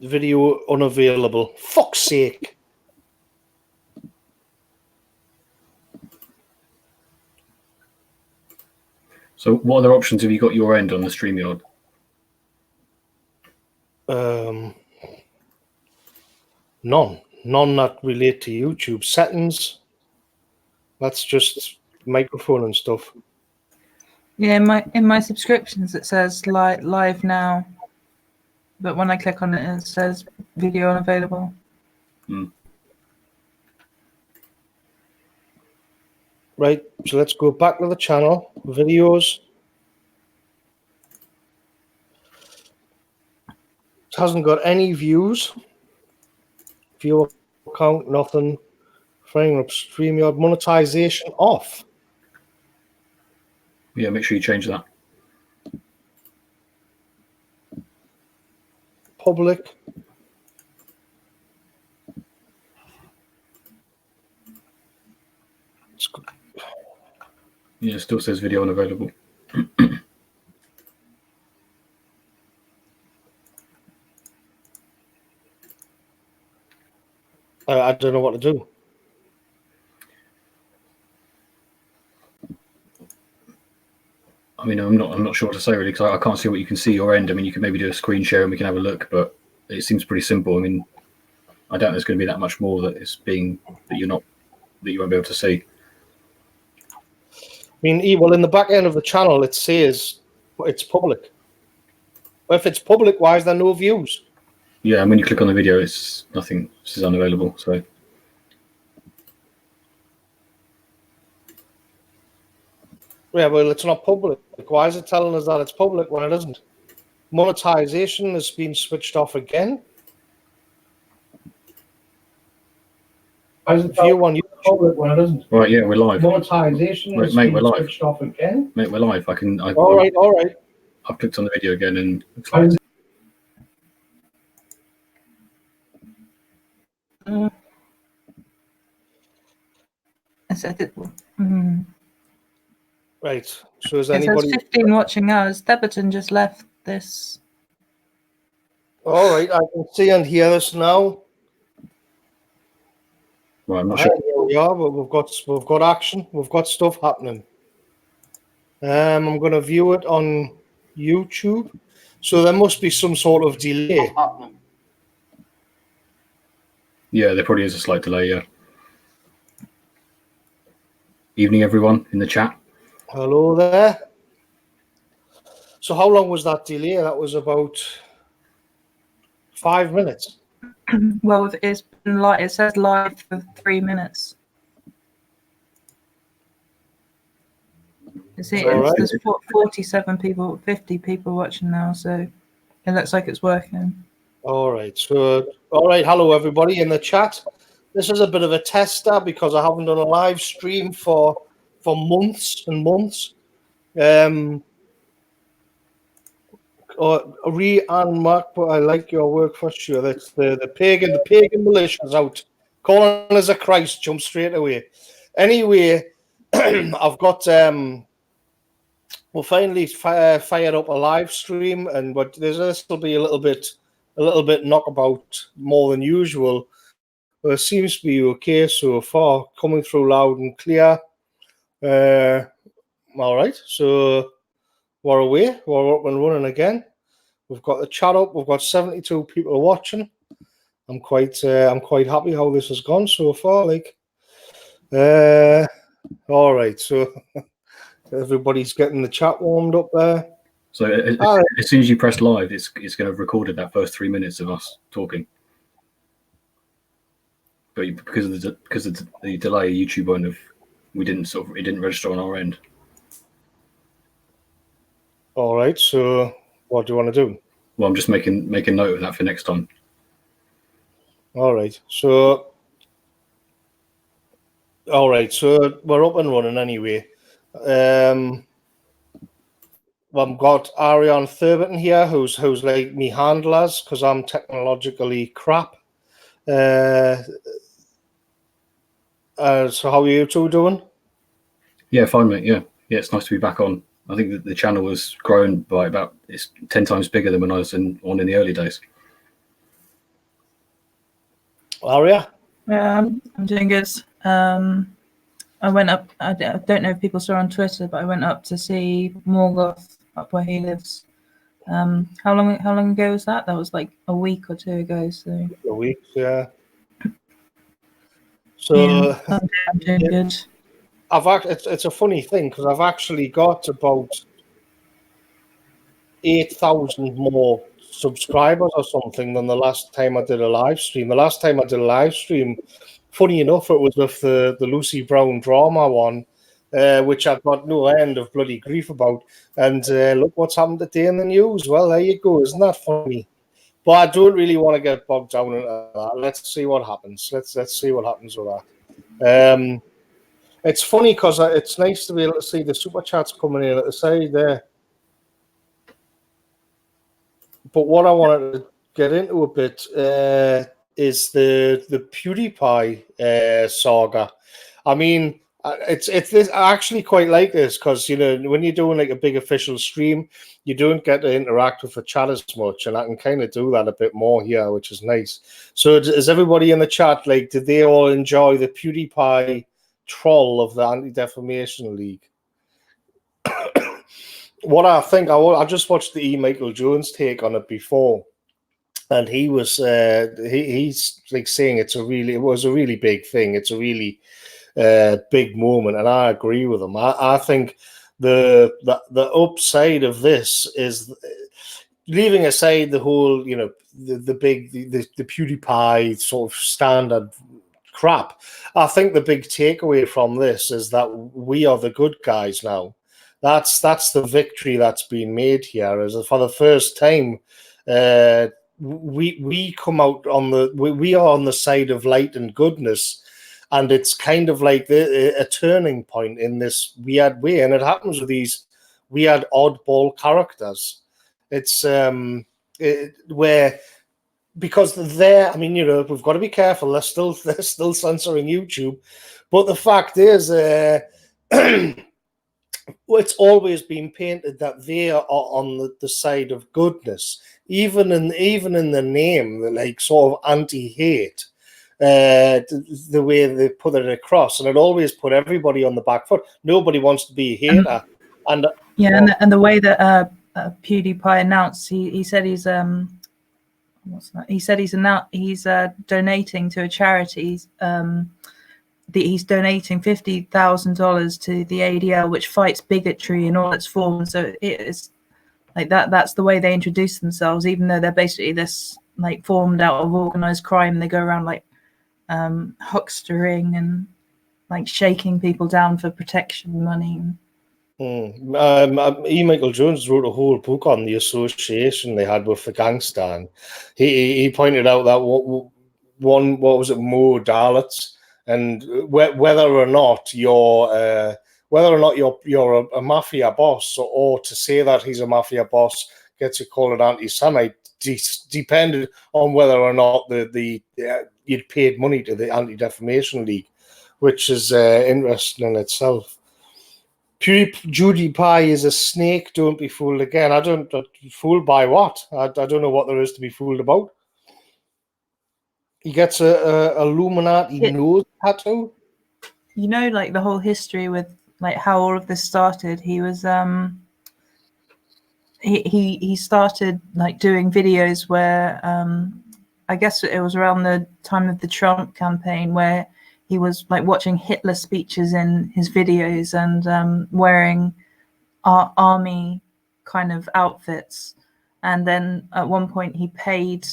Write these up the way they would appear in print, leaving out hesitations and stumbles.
Video unavailable. Fuck's sake. So what other options have you got your end on the StreamYard? None that relate to YouTube. Settings. That's just microphone and stuff. Yeah, in my subscriptions it says live now, but when I click on it, it says video unavailable. Right, so let's go back to the channel. Videos. It hasn't got any views. Viewer count, nothing. Framing up StreamYard. Monetization off. Yeah, make sure you change that. Public. Yeah, it still says video unavailable. I don't know what to do. I mean, I'm not sure what to say really, because I can't see what you can see your end. I mean, you can maybe do a screen share and we can have a look, but it seems pretty simple. I mean, I doubt there's going to be that much more that you won't be able to see. I mean, well, in the back end of the channel, it says it's public. Well, if it's public, why is there no views? Yeah, and when you click on the video, it's nothing. This is unavailable. So yeah, well, it's not public. Why is it telling us that it's public when it isn't? Monetization has been switched off again. Why is it view on YouTube public when it isn't? Right, yeah, we're live. Monetization has been switched off again. Mate, we're live. All right. I've clicked on the video again and looks like Right. So is it anybody? says 15 watching hours. Theberton just left this. All right, I can see and hear this now. Right, I'm not sure. Here we are, but we've got action. We've got stuff happening. I'm going to view it on YouTube. So there must be some sort of delay happening. Yeah, there probably is a slight delay. Yeah. Evening, everyone in the chat. Hello there. So how long was that delay? That was about 5 minutes. Well, it's been it says live for 3 minutes. You see, there's 47 people, 50 people watching now, so it looks like it's working. All right. So, all right. Hello, everybody in the chat. This is a bit of a tester because I haven't done a live stream for months and months. Arya and Mark, but I like your work for sure. That's the pagan militia's out. Calling us a Christ, jump straight away. Anyway, I've got we'll finally fired up a live stream, but this will be a little bit knockabout more than usual. But it seems to be okay so far, coming through loud and clear. All right, so we're away. We're up and running again. We've got the chat up. We've got 72 people watching. I'm quite happy how this has gone so far. All right, so everybody's getting the chat warmed up there. So as soon as you press live, it's going to have recorded that first 3 minutes of us talking. But because of the delay, YouTube won't have. It didn't register on our end. All right. So what do you want to do? Well, I'm just making note of that for next time. All right. So we're up and running anyway. I've got Arya and Theberton here, who's like me handlers because I'm technologically crap. So how are you two doing? Yeah, fine, mate. Yeah, it's nice to be back on. I think that the channel was grown by it's 10 times bigger than when I was on in the early days. Arya? Yeah, I'm doing good. I went up. I don't know if people saw on Twitter, but I went up to see Morgoth up where he lives. How long ago was that? That was like a week or two ago. So A week, yeah. yeah, So I'm doing good. it's a funny thing because I've actually got about 8,000 more subscribers or something than the last time I did a live stream. The last time I did a live stream, funny enough, it was with the Lucy Brown drama one, which I got no end of bloody grief about. And look what's happened today in the news. Well, there you go. Isn't that funny? But I don't really want to get bogged down into that. Let's see what happens. Let's see what happens with that. It's funny because it's nice to be able to see the super chats coming in at the side there. But what I wanted to get into a bit is the PewDiePie saga. I mean, it's this. I actually quite like this because when you're doing like a big official stream, you don't get to interact with the chat as much, and I can kind of do that a bit more here, which is nice. So, is everybody in the chat like? Did they all enjoy the PewDiePie troll of the Anti-Defamation League? What I think, I just watched the E. Michael Jones take on it before, and he was he's like saying it was a really big thing. It's a really big moment, and I agree with him. I think the upside of this is, leaving aside the whole the PewDiePie sort of standard crap. I think the big takeaway from this is that we are the good guys now. That's the victory that's been made here. Is for the first time, we come out on we are on the side of light and goodness, and it's kind of like a turning point in this weird way. And it happens with these weird oddball characters. It's where, because they're, I mean, we've got to be careful. They're still censoring YouTube, but the fact is, it's always been painted that they are on the side of goodness, even in the name, the like sort of anti-hate, the way they put it across, and it always put everybody on the back foot. Nobody wants to be a hater, and the way that PewDiePie announced, he said he's what's that? He said he's donating to a charity. He's donating $50,000 to the ADL, which fights bigotry in all its forms. So it is like that. That's the way they introduce themselves, even though they're basically this like formed out of organized crime. They go around like huckstering and like shaking people down for protection money. E. Michael Jones wrote a whole book on the association they had with the gangster. And he pointed out that what was it, Mo Dalits, and whether or not you're a mafia boss, or to say that he's a mafia boss gets you called an anti-Semite, depended on whether or not you'd paid money to the Anti-Defamation League, which is interesting in itself. PewDiePie is a snake. Don't be fooled again. Fooled by what? I don't know what there is to be fooled about. He gets a Illuminati nose tattoo. Like the whole history with like how all of this started. He was he started like doing videos where I guess it was around the time of the Trump campaign, where he was like watching Hitler speeches in his videos and wearing army kind of outfits. And then at one point he paid.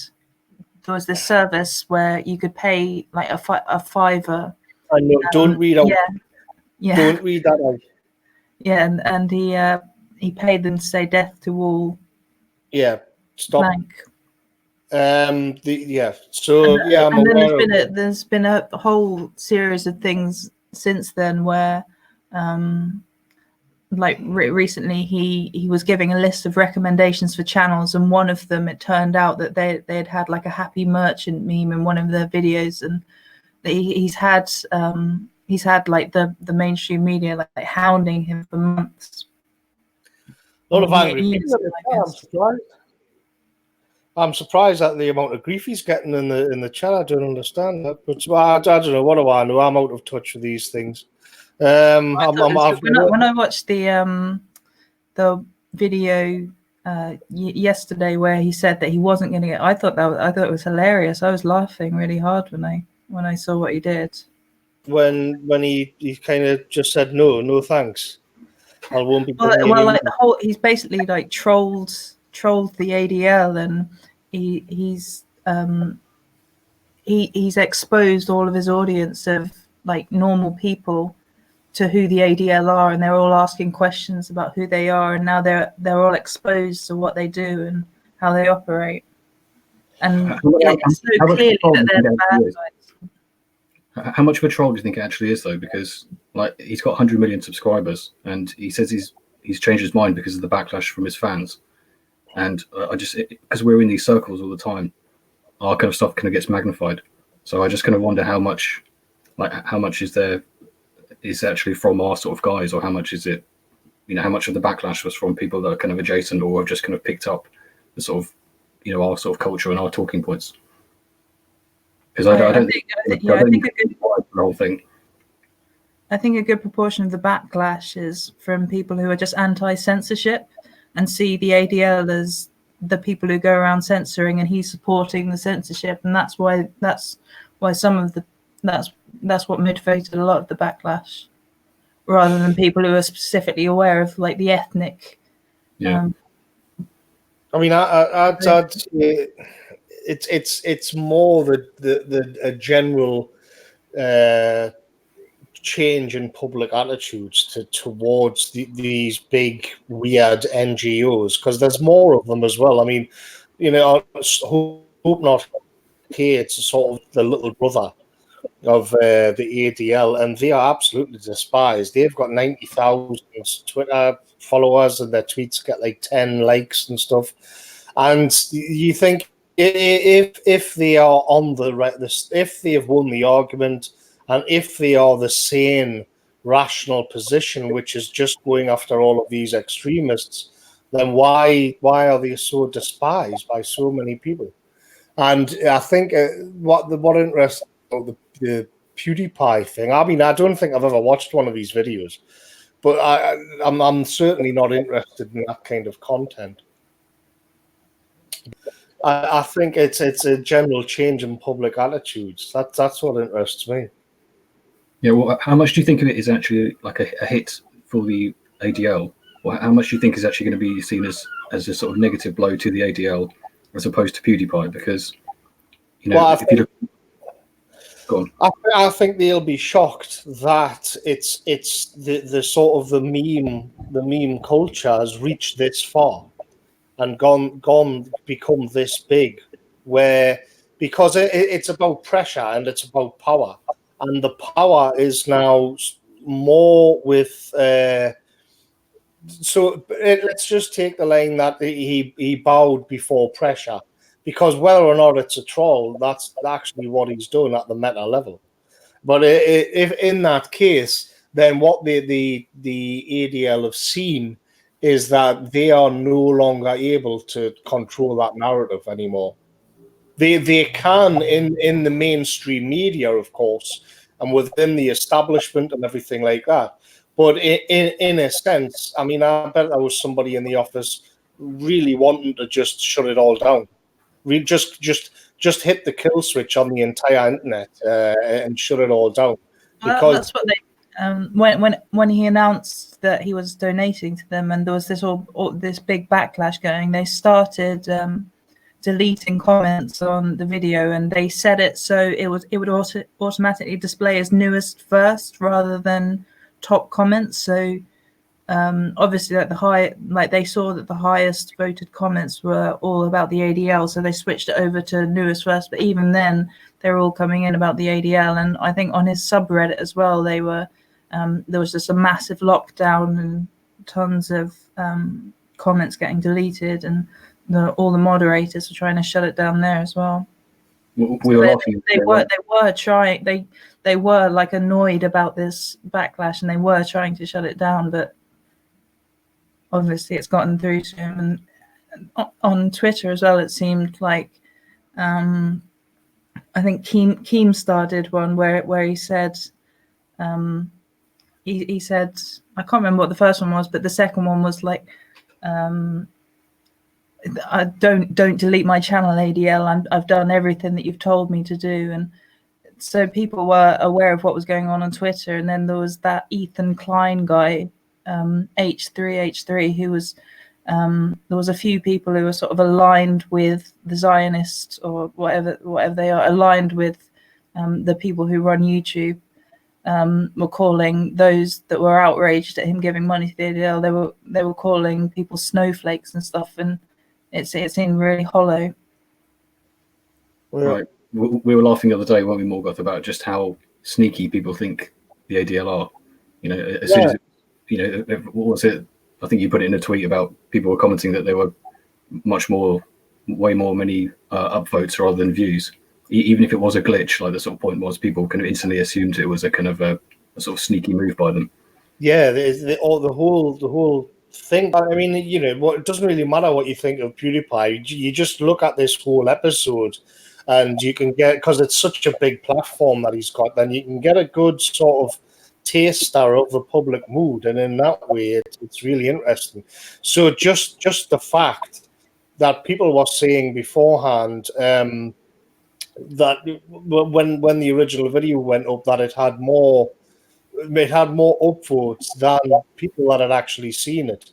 There was this service where you could pay like a $5. I know. Don't read out. Yeah. Don't read that out. Yeah, and he paid them to say "death to all." Yeah. Stop. Blank. And then there's been a whole series of things since then where, like recently he was giving a list of recommendations for channels, and one of them, it turned out that they'd had like a happy merchant meme in one of their videos, and he's had like the mainstream media like hounding him for months. A lot of angry people. I'm surprised at the amount of grief he's getting in the chat. I don't understand that, but I don't know. What do I know? I'm out of touch with these things. When I watched the video yesterday where he said that he wasn't going to get, I thought it was hilarious. I was laughing really hard when I saw what he did. When he kind of just said no thanks. I won't be. Well, like he's basically like trolled the ADL, and he's exposed all of his audience of like normal people to who the ADL are, and they're all asking questions about who they are, and now they're all exposed to what they do and how they operate. And it's so clearly that they're the bad guys. How much of a troll do you think it actually is, though? Because like he's got 100 million subscribers, and he says he's changed his mind because of the backlash from his fans. And I just, because we're in these circles all the time, our kind of stuff kind of gets magnified. So I just kind of wonder how much is actually from our sort of guys, or how much is it, how much of the backlash was from people that are kind of adjacent or have just kind of picked up the sort of, our sort of culture and our talking points. Because I don't think the whole thing. I think a good proportion of the backlash is from people who are just anti-censorship and see the ADL as the people who go around censoring, and he's supporting the censorship, and that's why some of that's what motivated a lot of the backlash, rather than people who are specifically aware of like the ethnic. Yeah. I mean, I'd say it's more the general change in public attitudes towards these big weird NGOs, because there's more of them as well. I mean, I hope not here. It's sort of the little brother of the ADL, and they are absolutely despised. They've got 90,000 Twitter followers, and their tweets get like 10 likes and stuff. And you think if they are on the right, if they have won the argument, and if they are the sane, rational position, which is just going after all of these extremists, then why are they so despised by so many people? And I think what interests the PewDiePie thing. I mean, I don't think I've ever watched one of these videos, but I'm certainly not interested in that kind of content. I think it's a general change in public attitudes. That's what interests me. Yeah, well, how much do you think of it is actually like a hit for the ADL, or how much do you think is actually going to be seen as a sort of negative blow to the ADL as opposed to PewDiePie? Because if you look, go on. I think they'll be shocked that it's the sort of the meme culture has reached this far and become this big, because it's about pressure and it's about power. And the power is now more with. So let's just take the line that he bowed before pressure, because whether or not it's a troll, that's actually what he's done at the meta level. But if in that case, then what the ADL have seen is that they are no longer able to control that narrative anymore. They can in the mainstream media, of course, and within the establishment and everything like that. But in a sense, I mean, I bet there was somebody in the office really wanting to just shut it all down. Just hit the kill switch on the entire internet and shut it all down. Because that's what they when he announced that he was donating to them, and there was this big backlash going, they started deleting comments on the video, and they set it so it would automatically display as newest first rather than top comments. So obviously they saw that the highest voted comments were all about the ADL, so they switched it over to newest first. But even then, they're all coming in about the ADL. And I think on his subreddit as well, they were there was just a massive lockdown and tons of comments getting deleted, and all the moderators were trying to shut it down there as well. We were they were like annoyed about this backlash, and they were trying to shut it down, but obviously it's gotten through to him. And on Twitter as well, it seemed like I think Keem started one where he said he said, I can't remember what the first one was, but the second one was like, don't delete my channel, ADL. I've done everything that you've told me to do. And so people were aware of what was going on Twitter. And then there was that Ethan Klein guy, H3, who was, there was a few people who were sort of aligned with the Zionists or whatever they are, aligned with the people who run YouTube. Were calling those that were outraged at him giving money to the ADL. They were calling people snowflakes and stuff, and it seemed really hollow. Right, we were laughing the other day, weren't we, Morgoth, about just how sneaky people think the ADL are. You know, as soon as what was it? I think you put it in a tweet about people were commenting that there were way more many upvotes rather than views. Even if it was a glitch, like the sort of point was, people kind of instantly assumed it was a kind of a sort of sneaky move by them. Yeah, the whole thing. I mean, you know, it doesn't really matter what you think of PewDiePie. You just look at this whole episode, and you can get, because it's such a big platform that he's got, then you can get a good sort of taster of the public mood, and in that way, it's really interesting. So just the fact that people were saying beforehand. That when the original video went up, that it had more upvotes than people that had actually seen it.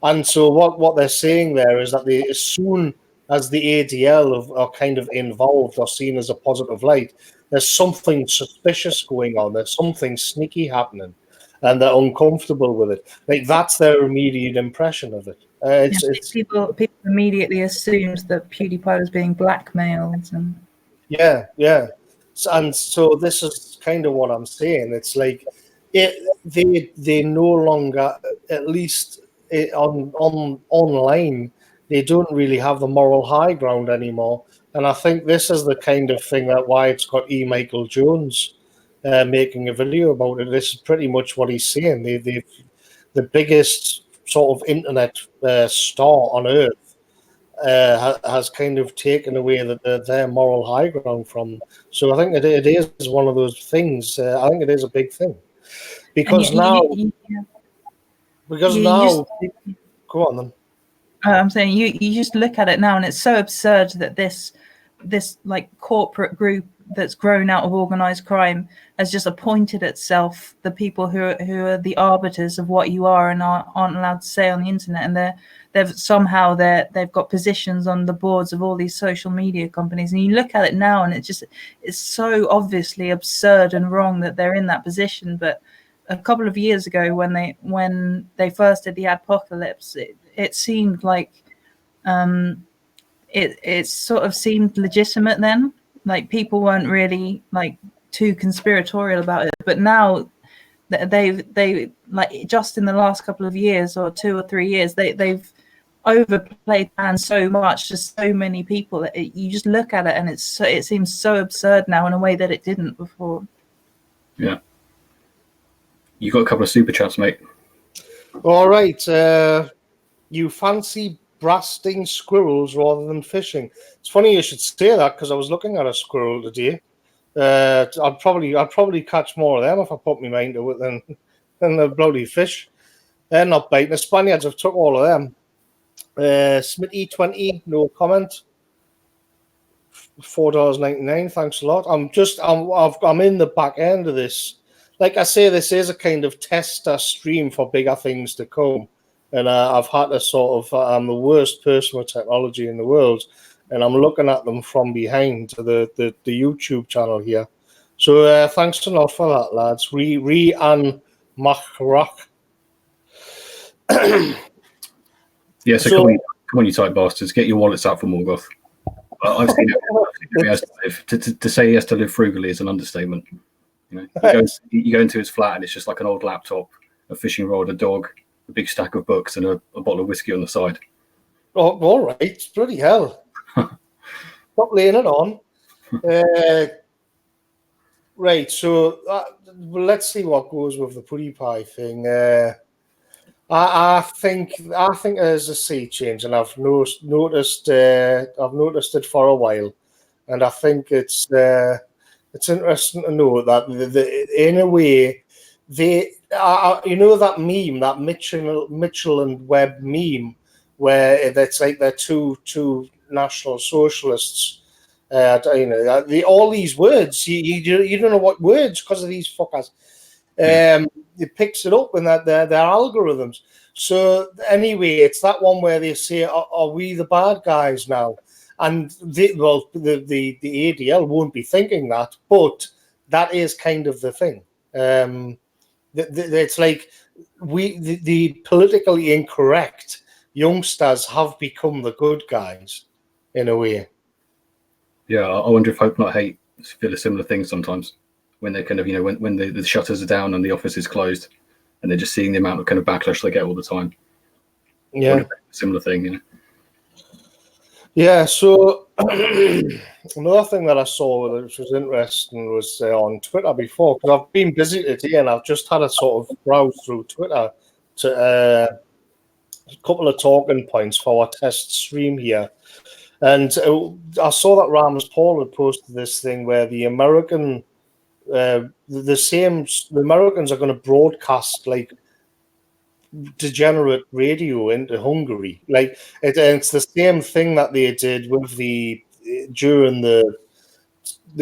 And so what they're saying there is that as soon as the ADL are kind of involved or seen as a positive light, there's something suspicious going on. There's something sneaky happening, and they're uncomfortable with it. Like, that's their immediate impression of it. People immediately assumed that PewDiePie was being blackmailed and. Yeah. And so this is kind of what I'm saying. It's like they no longer, at least online, they don't really have the moral high ground anymore. And I think this is the kind of thing that why it's got Michael Jones making a video about it. This is pretty much what he's saying. The biggest sort of internet star on earth has kind of taken away their moral high ground from them. So I think it is one of those things. I think it is a big thing because now. Go on then. I'm saying you just look at it now, and it's so absurd that this like corporate group that's grown out of organized crime has just appointed itself the people who are the arbiters of what you are and aren't allowed to say on the internet, and they've got positions on the boards of all these social media companies. And you look at it now, and it's so obviously absurd and wrong that they're in that position. But a couple of years ago, when they first did the Adpocalypse, it seemed like it sort of seemed legitimate then. Like, people weren't really like too conspiratorial about it. But now they like, just in the last couple of years or 2 or 3 years, they've overplayed man so much to so many people that you just look at it and it seems so absurd now in a way that it didn't before. Yeah. You got a couple of super chats, mate. All right. You fancy brasting squirrels rather than fishing? It's funny you should say that, because I was looking at a squirrel today. I'd probably catch more of them if I put my mind to it than the bloody fish. They're not biting. The Spaniards have took all of them. Smitty20, no comment. $4.99. Thanks a lot. I'm in the back end of this. Like I say, this is a kind of tester stream for bigger things to come. And I've had to sort of, I'm the worst person with technology in the world, and I'm looking at them from behind to the YouTube channel here. So thanks a lot for that, lads. And Machrock. Yeah, so come on, you tight bastards, get your wallets out for Morgoth. I've seen it. To say he has to live frugally is an understatement. You know, you go into his flat and it's just like an old laptop, a fishing rod, a dog, a big stack of books, and a bottle of whiskey on the side. Oh, all right. Bloody hell. Stop laying it on. Right, so let's see what goes with the PewDiePie thing. I think there's a sea change, and I've noticed it for a while, and I think it's interesting to know that in a way they you know that meme, that Mitchell and Webb meme, where it's like they're two National Socialists. You know, all these words you don't know what words because of these fuckers. It picks it up in that their algorithms. So anyway, it's that one where they say, "Are we the bad guys now?" And the ADL won't be thinking that, but that is kind of the thing. It's like the politically incorrect youngsters have become the good guys in a way. Yeah, I wonder if Hope Not Hate feel a similar thing sometimes when they kind of, you know, when the shutters are down and the office is closed, and they're just seeing the amount of kind of backlash they get all the time. Yeah, similar thing, you know. Yeah, so another thing that I saw which was interesting was on Twitter before, because I've been busy today and I've just had a sort of browse through Twitter to a couple of talking points for our test stream here. And I saw that Rams Paul had posted this thing where the Americans are going to broadcast like degenerate radio into Hungary. Like it's the same thing that they did with during the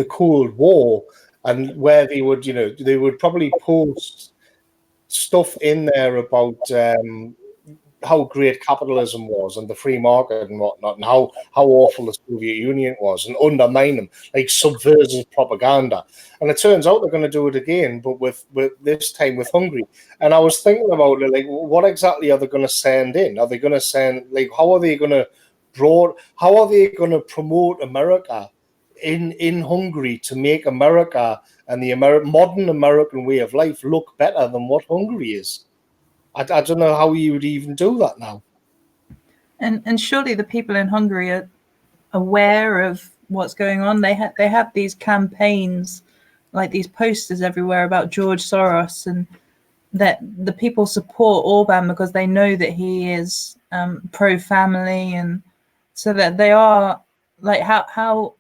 Cold War, and where they would probably post stuff in there about how great capitalism was and the free market and whatnot, and how awful the Soviet Union was, and undermine them, like subversive propaganda. And it turns out they're going to do it again, but with this time with Hungary. And I was thinking about it, like, what exactly are they going to send in? Are they going to send, like, how are they going to promote America in Hungary to make America and the modern American way of life look better than what Hungary is? I don't know how you would even do that now. And surely the people in Hungary are aware of what's going on. They have these campaigns, like these posters everywhere about George Soros, and that the people support Orban because they know that he is pro-family, and so that they are like, how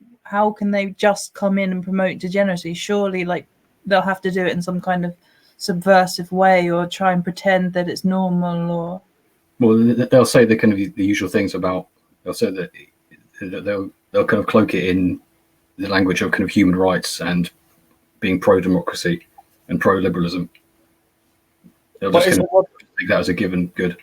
can they just come in and promote degeneracy? Surely, like, they'll have to do it in some kind of subversive way, or try and pretend that it's normal, or they'll say the kind of the usual things about, they'll say that they'll kind of cloak it in the language of kind of human rights and being pro-democracy and pro-liberalism. They'll just kind of take that as a given good.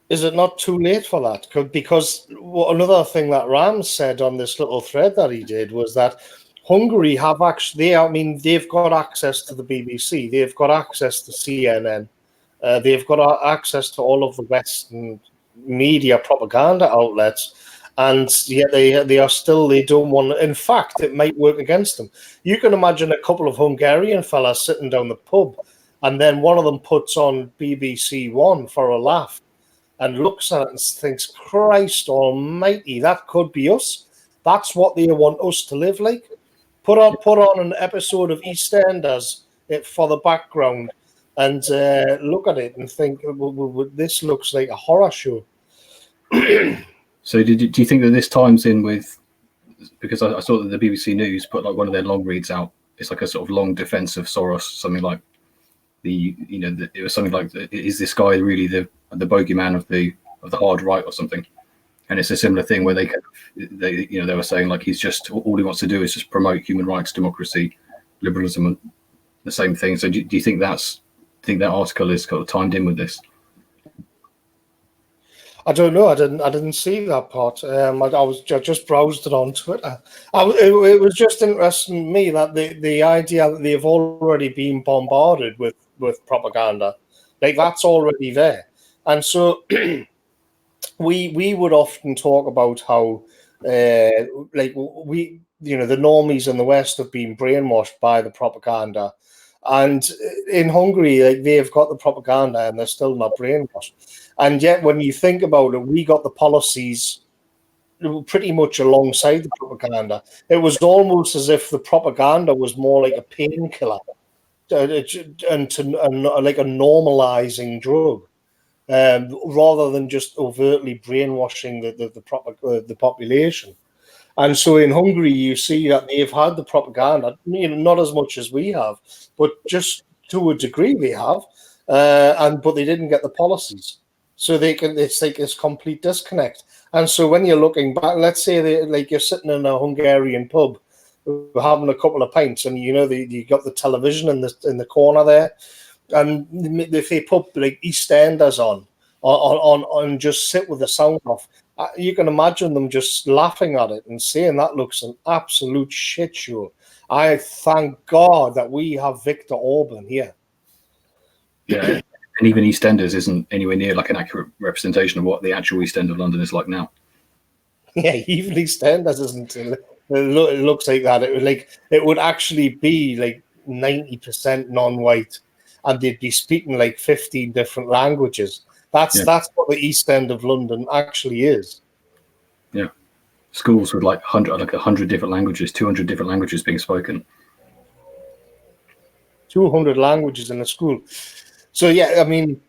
Is it not too late for that? Because another thing that Rams said on this little thread that he did was that Hungary have actually, they've got access to the BBC, they've got access to CNN, they've got access to all of the Western media propaganda outlets, and yet they don't want. In fact, it might work against them. You can imagine a couple of Hungarian fellas sitting down the pub, and then one of them puts on BBC One for a laugh, and looks at it and thinks, "Christ Almighty, that could be us. That's what they want us to live like." Put on an episode of EastEnders for the background, and look at it and think, this looks like a horror show. So do you think that this times in with, because I saw that the BBC News put like one of their long reads out. It's like a sort of long defense of Soros, something like it was something like, is this guy really the bogeyman of the hard right or something? And it's a similar thing where they were saying, like, he's just, all he wants to do is just promote human rights, democracy, liberalism, and the same thing. So do you think that article is kind of timed in with this? I don't know. I didn't see that part. I just browsed it on Twitter. It was just interesting to me that the idea that they've already been bombarded with propaganda, like, that's already there, and so. We would often talk about how, the normies in the West have been brainwashed by the propaganda, and in Hungary, like, they've got the propaganda and they're still not brainwashed. And yet, when you think about it, we got the policies pretty much alongside the propaganda. It was almost as if the propaganda was more like a painkiller like a normalizing drug, rather than just overtly brainwashing the population. And so in Hungary, you see that they've had the propaganda, not as much as we have, but just to a degree they have, but they didn't get the policies. So it's like this complete disconnect. And so when you're looking back, let's say like you're sitting in a Hungarian pub, having a couple of pints, and you got the television in the corner there, and if they put like EastEnders on just sit with the sound off, you can imagine them just laughing at it and saying that looks an absolute shit show. I thank God that we have Viktor Orban here. Yeah, and even EastEnders isn't anywhere near like an accurate representation of what the actual East End of London is like now. Yeah, even EastEnders isn't. It looks like that. It would actually be like 90% non-white, and they'd be speaking like 15 different languages. That's what the East End of London actually is. Yeah, schools with like 100 different languages, 200 different languages being spoken. 200 languages in a school. So yeah, I mean,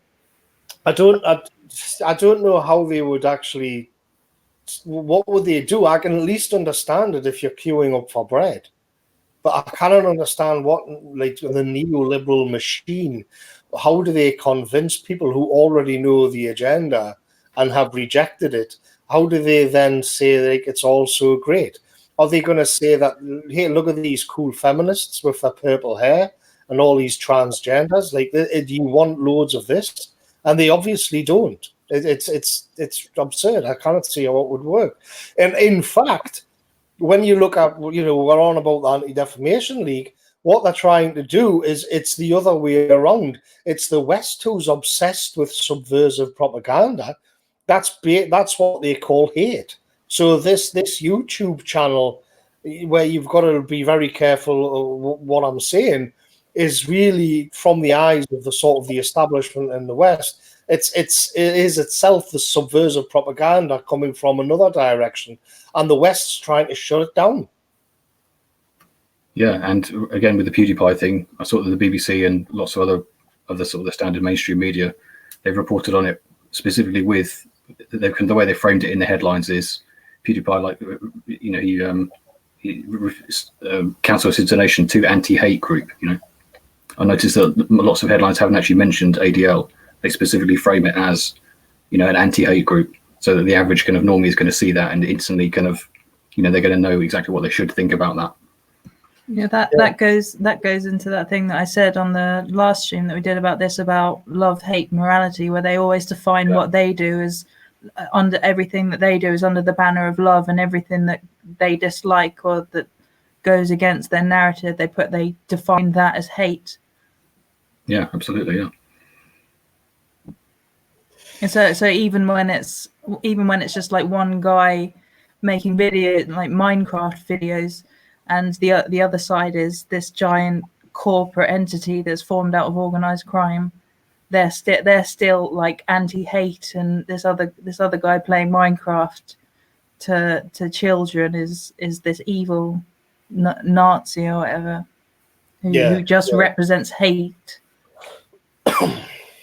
I don't know how they would actually. What would they do? I can at least understand it if you're queuing up for bread, but I cannot understand what, like, the neoliberal machine. How do they convince people who already know the agenda and have rejected it? How do they then say like it's all so great? Are they going to say that, hey, look at these cool feminists with their purple hair and all these transgenders? Like, do you want loads of this? And they obviously don't. It's absurd. I cannot see how it would work. And in fact, when you look at, we're on about the Anti-Defamation League, what they're trying to do is it's the other way around. It's the West who's obsessed with subversive propaganda. That's what they call hate. So this YouTube channel, where you've got to be very careful of what I'm saying, is really from the eyes of the sort of the establishment in the West. It is itself the subversive propaganda coming from another direction, and the West's trying to shut it down. Yeah, and again with the PewDiePie thing, I saw that the BBC and lots of other sort of the standard mainstream media, they've reported on it specifically with the way they framed it in the headlines is PewDiePie, like, he cancels his donation to anti-hate group. I noticed that lots of headlines haven't actually mentioned ADL. They specifically frame it as, an anti-hate group, so that the average kind of normie is going to see that and instantly kind of, they're going to know exactly what they should think about that. Yeah, that goes into that thing that I said on the last stream that we did about this, about love, hate, morality, where they always define what they do as under everything that they do is under the banner of love, and everything that they dislike or that goes against their narrative, they define that as hate. Yeah, absolutely, yeah. And so even when it's just like one guy making videos, like Minecraft videos, and the other side is this giant corporate entity that's formed out of organized crime, they're still like anti-hate, and this other guy playing Minecraft to children is this evil Nazi or whatever who just represents hate.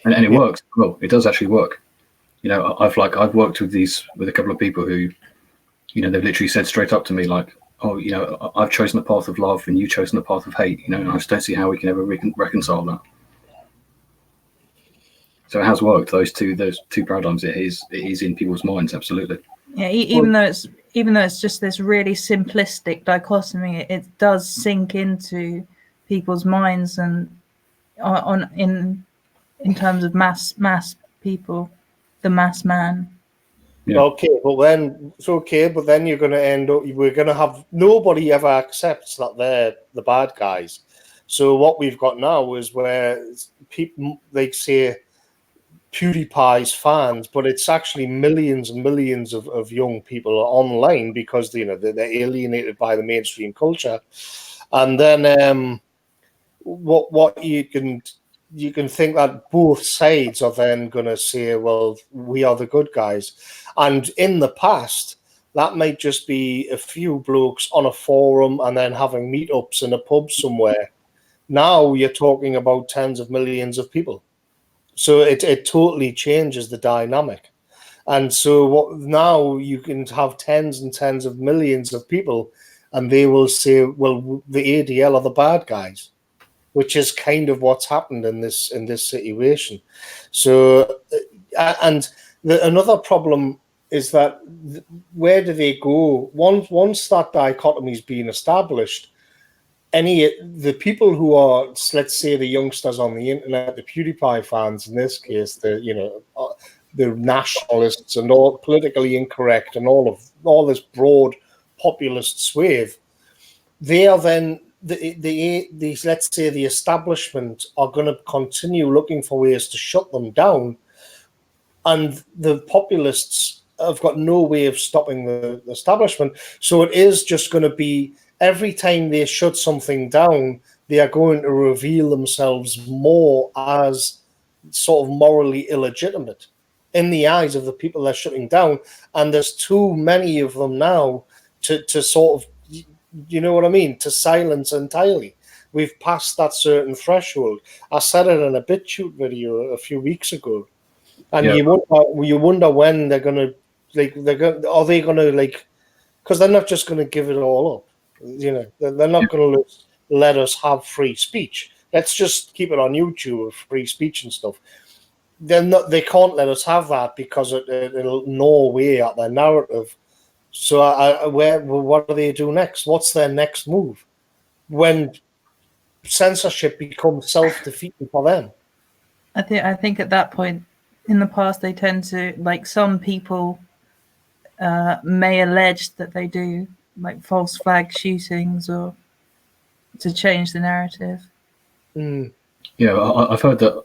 And it works. Well, it does actually work. I've worked with a couple of people who, they've literally said straight up to me like, oh, I've chosen the path of love and you've chosen the path of hate, and I just don't see how we can ever reconcile that. So it has worked. Those two paradigms. It is in people's minds, absolutely. Yeah, even though it's just this really simplistic dichotomy, it does sink into people's minds and in terms of mass people, the mass man. Yeah. Okay, but then you're going to end up. We're going to have nobody ever accepts that they're the bad guys. So what we've got now is where people, like, say, PewDiePie's fans, but it's actually millions and millions of young people online because they're alienated by the mainstream culture, and then what you can think that both sides are then going to say, well, we are the good guys. And in the past, that might just be a few blokes on a forum and then having meetups in a pub somewhere Now you're talking about tens of millions of people. So it totally changes the dynamic. And so now you can have tens and tens of millions of people, and they will say, well, the ADL are the bad guys, which is kind of what's happened in this situation. So, and another problem is that where do they go once that dichotomy's been established? The people who are, let's say, the youngsters on the internet, the PewDiePie fans in this case, the nationalists and all politically incorrect and all this broad populist swathe, they are then these, let's say, the establishment are going to continue looking for ways to shut them down, and the populists have got no way of stopping the establishment. So it is just going to be every time they shut something down, they are going to reveal themselves more as sort of morally illegitimate in the eyes of the people they're shutting down. And there's too many of them now to sort of, you know what I mean, to silence entirely. We've passed that certain threshold. I said it in a Bitchute video a few weeks ago. And you wonder when they're gonna are they gonna because they're not just gonna give it all up, you know. They're not gonna let us have free speech. Let's just keep it on YouTube with free speech and stuff. They can't let us have that because it'll gnaw away at their narrative. So what do they do next? What's their next move when censorship becomes self-defeating for them? I think at that point, in the past, they tend to, like, some people may allege that they do like false flag shootings or to change the narrative. Yeah, I've heard that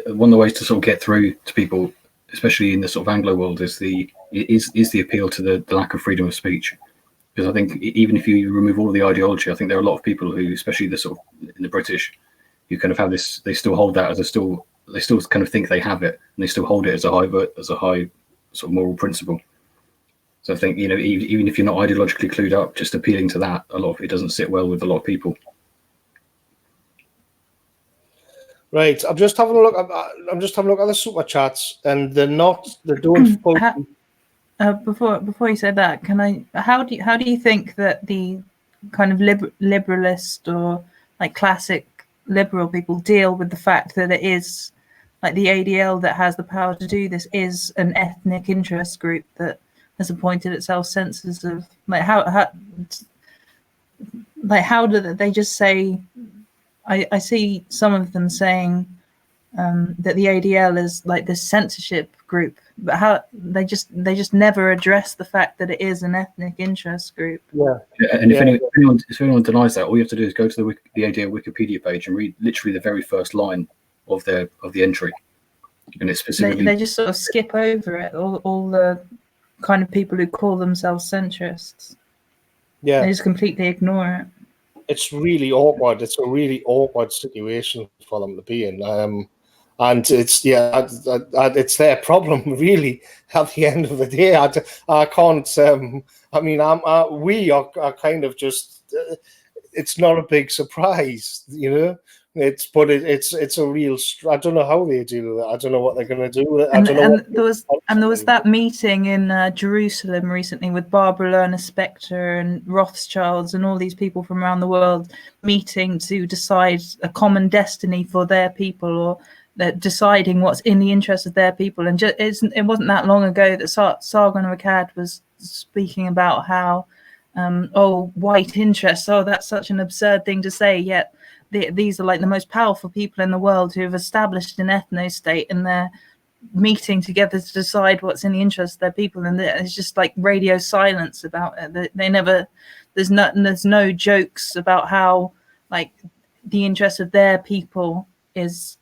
one of the ways to sort of get through to people, especially in the sort of Anglo world, is the appeal to the lack of freedom of speech. Because I think even if you remove all of the ideology, I think there are a lot of people who, especially the sort of in the British, who kind of have this. They still hold that as they still kind of think they have it, and they still hold it as a high sort of moral principle. So I think, you know, even if you're not ideologically clued up, just appealing to that, a lot of it doesn't sit well with a lot of people. Right, I'm just having a look. I'm just having a look at the super chats, and they don't. Before you said that, how do you think that the kind of liberalist or like classic liberal people deal with the fact that it is like the ADL that has the power to do this is an ethnic interest group that has appointed itself censors of how do they just say? I see some of them saying that the ADL is like this censorship group, but how they just never address the fact that it is an ethnic interest group. And if anyone denies that, all you have to do is go to the ADL Wikipedia page and read literally the very first line of the entry, and it's specifically they just sort of skip over it. All the kind of people who call themselves centrists, they just completely ignore it. It's really awkward. It's a really awkward situation for them to be in. And it's it's their problem really. At the end of the day, I can't. I mean, we are kind of just. It's not a big surprise, you know. It's a real. I don't know how they deal with it. I don't know what they're going to do with it. I don't know. There was that meeting in Jerusalem recently with Barbara Lerner-Spector and Rothschilds and all these people from around the world meeting to decide a common destiny for their people, or deciding what's in the interest of their people. And it wasn't that long ago that Sargon of Akkad was speaking about how, white interests, that's such an absurd thing to say, yet these are like the most powerful people in the world who have established an ethno-state, and they're meeting together to decide what's in the interest of their people. And it's just like radio silence about it. They never, there's no jokes about how like the interest of their people is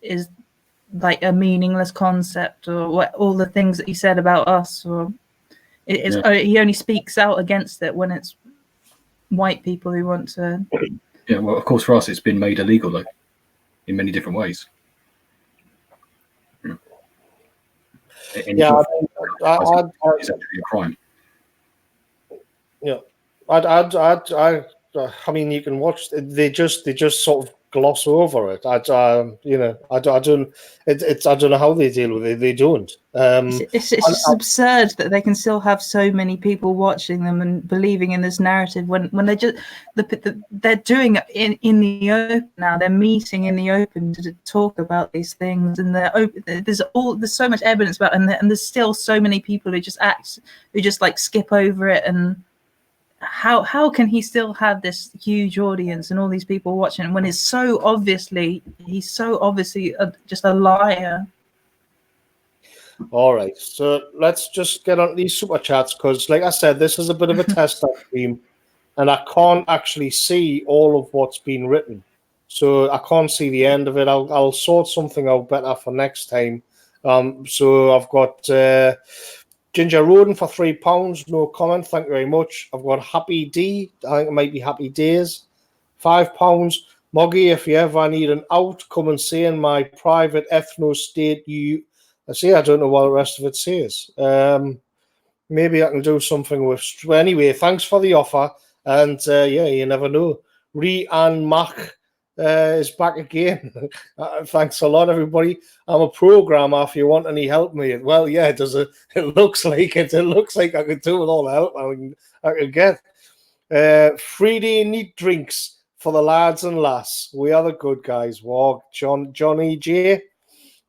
like a meaningless concept, or what all the things that he said about us, or he only speaks out against it when it's white people who want to. Yeah, well, of course, for us, it's been made illegal, though, in many different ways. It's actually a crime. Yeah, I I mean, you can watch. They just sort of gloss over it. I don't. I don't know how they deal with it. They don't. It's just absurd that they can still have so many people watching them and believing in this narrative when they just they're doing it in the open now. They're meeting in the open to talk about these things, and there's so much evidence about it, and there's still so many people who just like skip over it. And how can he still have this huge audience and all these people watching when he's so obviously just a liar? All right, so let's just get on these super chats because, like I said, this is a bit of a test stream, and I can't actually see all of what's been written, so I can't see the end of it. I'll sort something out better for next time. So I've got Ginger Roden for £3, no comment, thank you very much. I've got Happy D, I think it might be Happy Days, £5. Moggy, if you ever need an out, come and see in my private ethno state. I don't know what the rest of it says. Maybe I can do something with. Anyway, thanks for the offer, and you never know. Ree-Ann Mack is back again. Thanks a lot, everybody. I'm a programmer. If you want any help, me. Well, yeah, it does. It looks like it. It looks like I could do with all the help I could get. 3D neat drinks for the lads and lass. We are the good guys. Walk, Johnny J.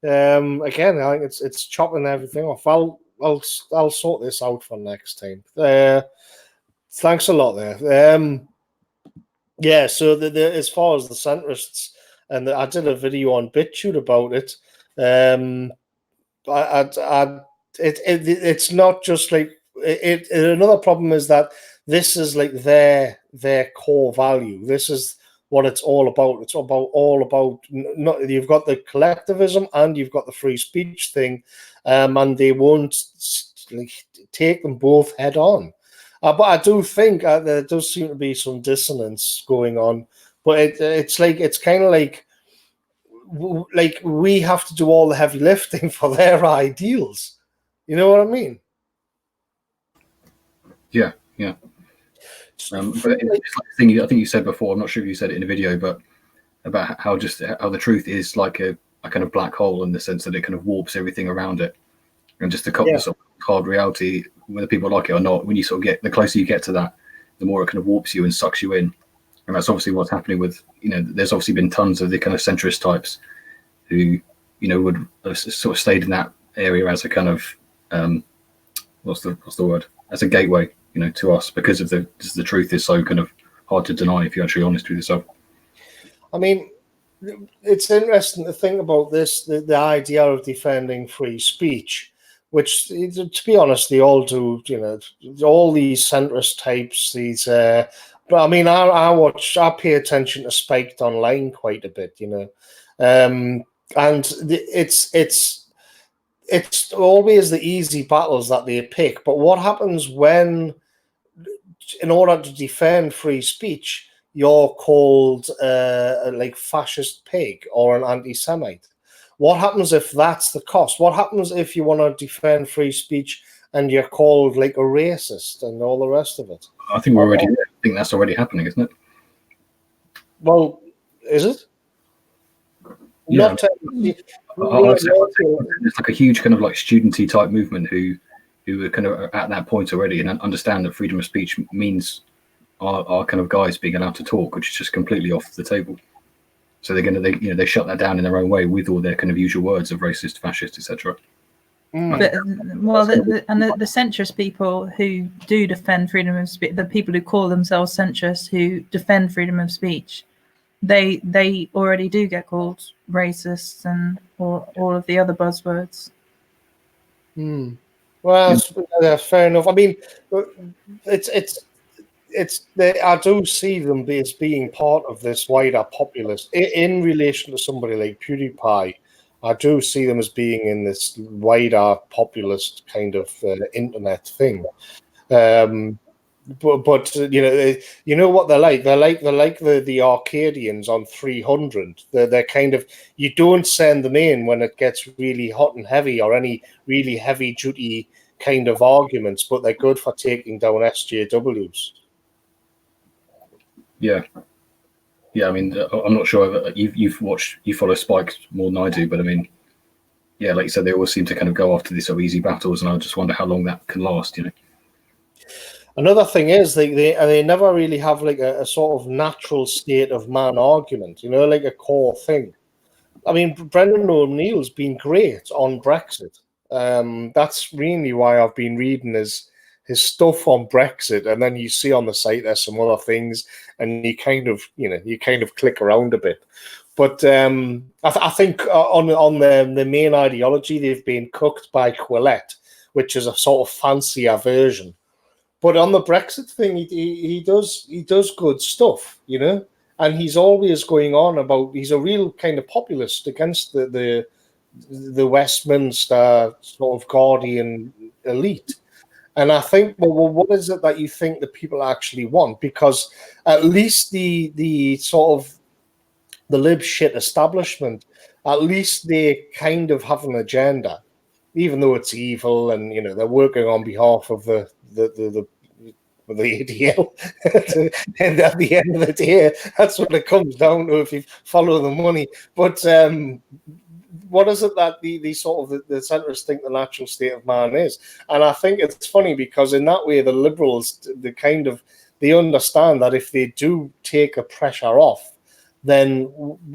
Again, I think it's chopping everything off. I'll sort this out for next time. Thanks a lot there. Yeah, so as far as the centrists, and I did a video on Bitchute about it. It's not just like it. Another problem is that this is like their core value. This is what it's all about. It's all about. Not you've got the collectivism and you've got the free speech thing, and they won't take them both head on. But I do think there does seem to be some dissonance going on. But it's kind of like we have to do all the heavy lifting for their ideals. You know what I mean? Yeah. But it's like the thing I think you said before. I'm not sure if you said it in a video, but about how the truth is like a kind of black hole in the sense that it kind of warps everything around it, and just to cut this hard reality, whether people like it or not. When you sort of get the closer you get to that, the more it kind of warps you and sucks you in, and that's obviously what's happening with There's obviously been tons of the kind of centrist types who would have sort of stayed in that area as a kind of what's the word, as a gateway to us, because of the truth is so kind of hard to deny if you're actually honest with yourself. I mean, it's interesting to think about this, the idea of defending free speech, which, to be honest, they all do, all these centrist types, these, but I mean, I pay attention to Spiked Online quite a bit, and it's always the easy battles that they pick, but what happens when, in order to defend free speech, you're called like fascist pig or an anti-Semite? What happens if that's the cost? What happens if you want to defend free speech and you're called like a racist and all the rest of it? I think I think that's already happening, isn't it? Well, is it? Yeah. It's like a huge kind of like studenty type movement who are kind of at that point already and understand that freedom of speech means our kind of guys being allowed to talk, which is just completely off the table. So they shut that down in their own way with all their kind of usual words of racist, fascist, etc. The centrist people who do defend freedom of speech, the people who call themselves centrists who defend freedom of speech, they already do get called racists and all of the other buzzwords. Well, that's fair enough. I mean, I do see them as being part of this wider populace in relation to somebody like PewDiePie. I do see them as being in this wider populist kind of internet thing. But you know what they're like. They're like the Arcadians on 300. They're kind of, you don't send them in when it gets really hot and heavy or any really heavy duty kind of arguments, but they're good for taking down SJWs. Yeah. Yeah, I mean, I'm not sure you follow Spike more than I do, but I mean, yeah, like you said, they always seem to kind of go after these sort of easy battles, and I just wonder how long that can last, you know. Another thing is they never really have like a sort of natural state of man argument, you know, like a core thing. I mean, Brendan O'Neill's been great on Brexit. That's really why I've been reading his stuff on Brexit, and then you see on the site there's some other things, and you kind of click around a bit. But I think on the main ideology, they've been cooked by Quillette, which is a sort of fancier version. But on the Brexit thing, he does good stuff, you know, and he's always going on about he's a real kind of populist against the Westminster sort of Guardian elite. And I think, well, what is it that you think the people actually want? Because at least the sort of the lib shit establishment, at least they kind of have an agenda, even though it's evil, and you know they're working on behalf of the ADL. And at the end of the day, that's what it comes down to if you follow the money. But what is it that the sort of the centrists think the natural state of man is? And I think it's funny because in that way, the liberals, they understand that if they do take a pressure off, then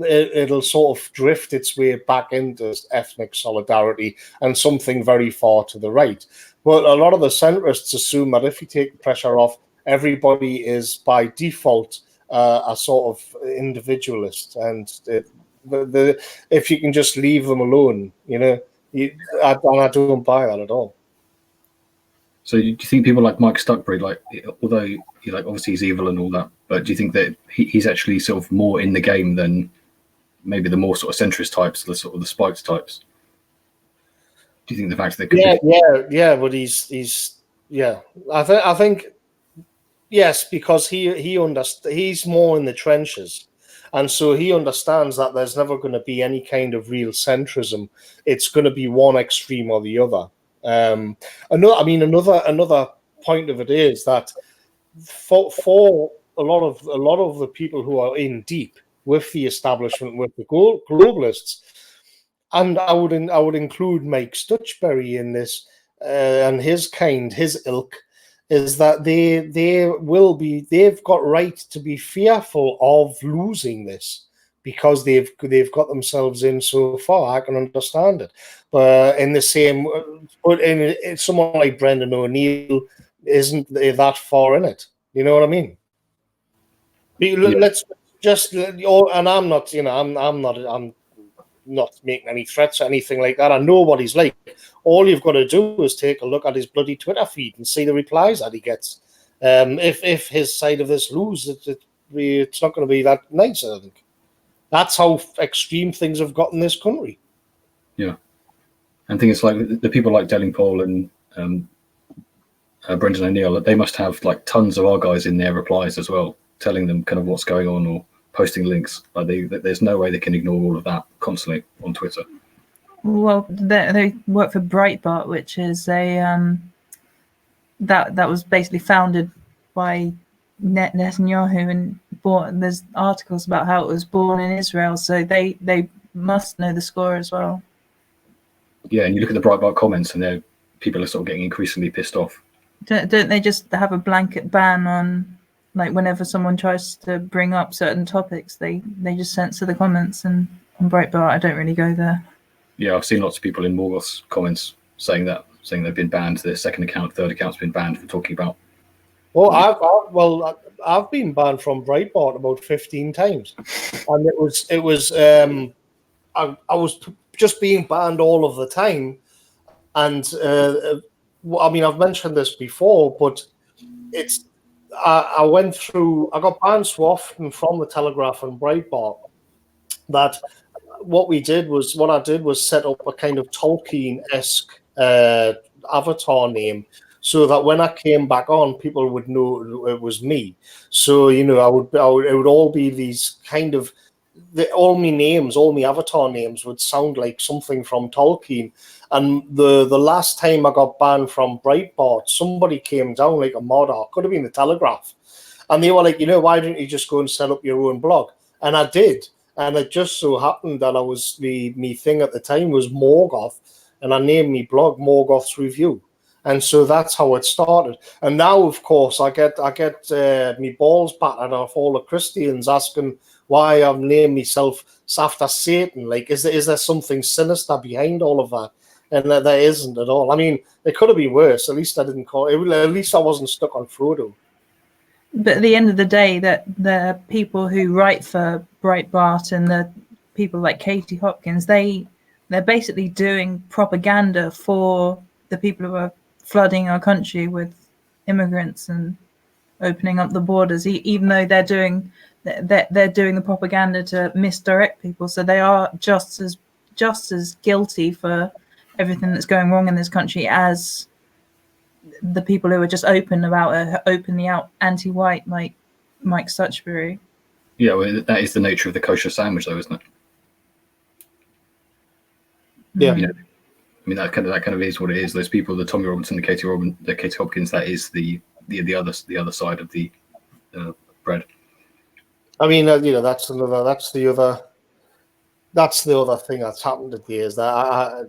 it'll sort of drift its way back into ethnic solidarity and something very far to the right. But a lot of the centrists assume that if you take the pressure off, everybody is by default a sort of individualist, and if you can just leave them alone, you know, I don't buy that at all. So do you think people like Mike Stuckbury, like, although obviously he's evil and all that, but do you think that he's actually sort of more in the game than maybe the more sort of centrist types, the sort of the Spikes types? Do you think the fact that but he's I think yes, because he's more in the trenches, and so he understands that there's never going to be any kind of real centrism. It's going to be one extreme or the other. Another point of it is that for a lot of the people who are in deep with the establishment, with the globalists, and I would include Mike Stuchbury in this, and his ilk, is that they've got right to be fearful of losing this because they've got themselves in so far. I can understand it, but in someone like Brendan O'Neill isn't that far in it. You know what I mean? Let's just, and I'm not, you know, I'm not making any threats or anything like that. I know what he's like. All you've got to do is take a look at his bloody Twitter feed and see the replies that he gets. If his side of this loses, it's not going to be that nice, I think. That's how extreme things have got in this country. Yeah. And I think it's like the people like Delingpole and Brendan O'Neill, they must have like tons of our guys in their replies as well, telling them kind of what's going on or posting links. Like there's no way they can ignore all of that constantly on Twitter. Well, they work for Breitbart, which is a that was basically founded by Netanyahu, and there's articles about how it was born in Israel, so they must know the score as well. Yeah, and you look at the Breitbart comments, and people are sort of getting increasingly pissed off. Don't they just have a blanket ban on, like, whenever someone tries to bring up certain topics, they just censor the comments? And on Breitbart, I don't really go there. Yeah, I've seen lots of people in Morgoth's comments saying they've been banned. Their second account, third account's been banned for talking about. Well, I've been banned from Breitbart about 15 times, and it was I was just being banned all of the time, and I mean, I've mentioned this before, but I got banned so often from the Telegraph and Breitbart that what I did was set up a kind of Tolkien-esque avatar name, so that when I came back on, people would know it was me. So, you know, it would all be these kind of, all my avatar names would sound like something from Tolkien. And the last time I got banned from Breitbart, somebody came down, like a mod, or could have been the Telegraph, And they were like, why didn't you just go and set up your own blog? And I did. And it just so happened that I was me thing at the time was Morgoth, and I named me blog Morgoth's Review. And so that's how it started. And now, of course, I get me balls battered off all the Christians asking why I've named myself after Satan. Like, is there something sinister behind all of that? And there isn't at all. I mean, it could have been worse. At least I didn't call it. At least I wasn't stuck on Frodo. But at the end of the day, that the people who write for Breitbart and the people like Katie Hopkins, they're basically doing propaganda for the people who are flooding our country with immigrants and opening up the borders, even though they're doing the propaganda to misdirect people. So they are just as guilty for everything that's going wrong in this country as the people who are just openly out anti-white, like Mike Suchbury. Yeah, well, that is the nature of the kosher sandwich, though, isn't it? Yeah. I mean, that kind of is what it is. Those people, the Tommy Robinson, the Katie Hopkins, that is the other side of the bread. I mean, that's the other thing that's happened today is that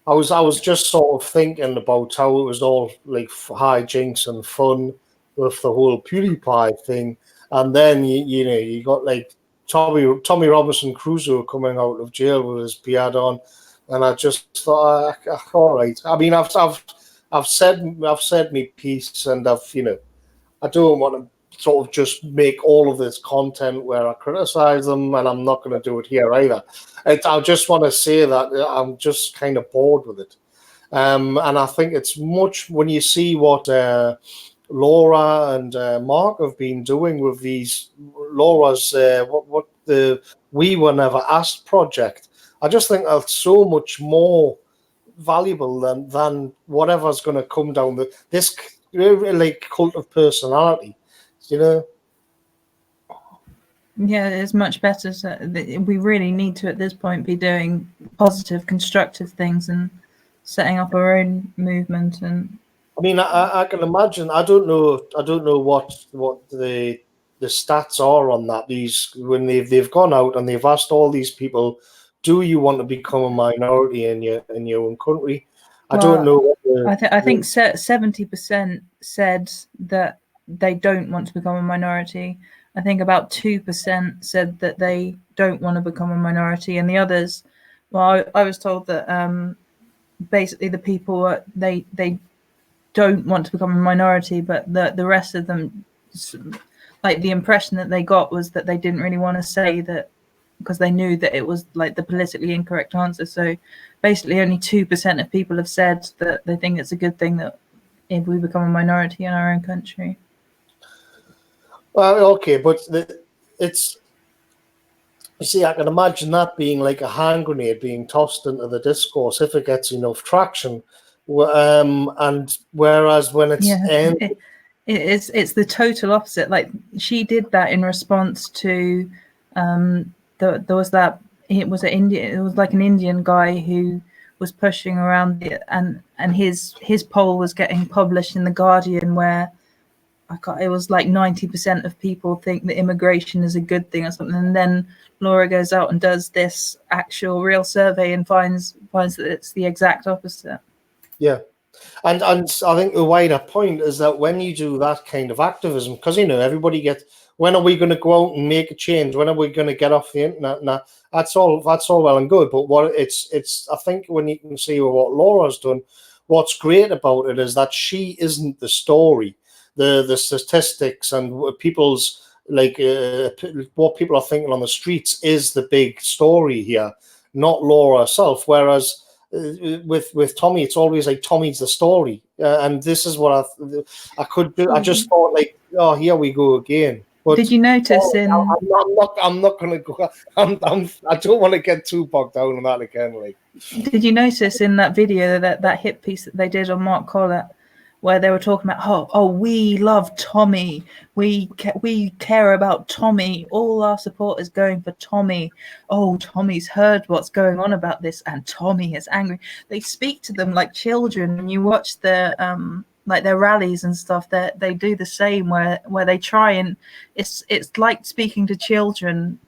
I was just sort of thinking about how it was all like hijinks and fun with the whole PewDiePie thing, and then you got like Tommy Robinson Crusoe coming out of jail with his beard on, and I just thought, all right. I mean, I've said my piece, and I don't want to sort of just make all of this content where I criticize them, and I'm not going to do it here either. I just want to say that I'm just kind of bored with it. And I think it's much when you see what Laura and Mark have been doing with these Laura's what the We Were Never Asked project. I just think that's so much more valuable than whatever's going to come down this like cult of personality. Yeah, it's much better. So we really need to, at this point, be doing positive, constructive things and setting up our own movement. And I mean, I can imagine. I don't know what the stats are on that. These when they've gone out and they've asked all these people, do you want to become a minority in your own country? I don't know. I think 70% said that they don't want to become a minority. I think about 2% said that they don't want to become a minority, and the others, well, I was told that basically the people they don't want to become a minority, but the rest of them, like the impression that they got was that they didn't really want to say that because they knew that it was like the politically incorrect answer. So basically only 2% of people have said that they think it's a good thing that if we become a minority in our own country. Well, okay, but it's, you see, I can imagine that being like a hand grenade being tossed into the discourse if it gets enough traction. And whereas when it's it's the total opposite. Like she did that in response to there was that it was like an Indian guy who was pushing around and his poll was getting published in the Guardian where it was like 90% of people think that immigration is a good thing or something, and then Laura goes out and does this actual real survey and finds that it's the exact opposite. Yeah. And I think the wider point is that when you do that kind of activism, because everybody gets, when are we going to go out and make a change? When are we going to get off the internet? Now, that's all well and good, but what it's I think when you can see what Laura's done, what's great about it is that she isn't the story. The statistics and people's what people are thinking on the streets is the big story here, not Laura herself. Whereas with Tommy, it's always like Tommy's the story, and this is what I could do. I just thought like, oh, here we go again. But did you notice I'm not going to go. I don't want to get too bogged down on that again. Like, did you notice in that video that hit piece that they did on Mark Collett, where they were talking about, oh, we love Tommy, we care about Tommy, all our support is going for Tommy. Oh, Tommy's heard what's going on about this, and Tommy is angry. They speak to them like children. And you watch the like their rallies and stuff, they do the same where they try, and it's like speaking to children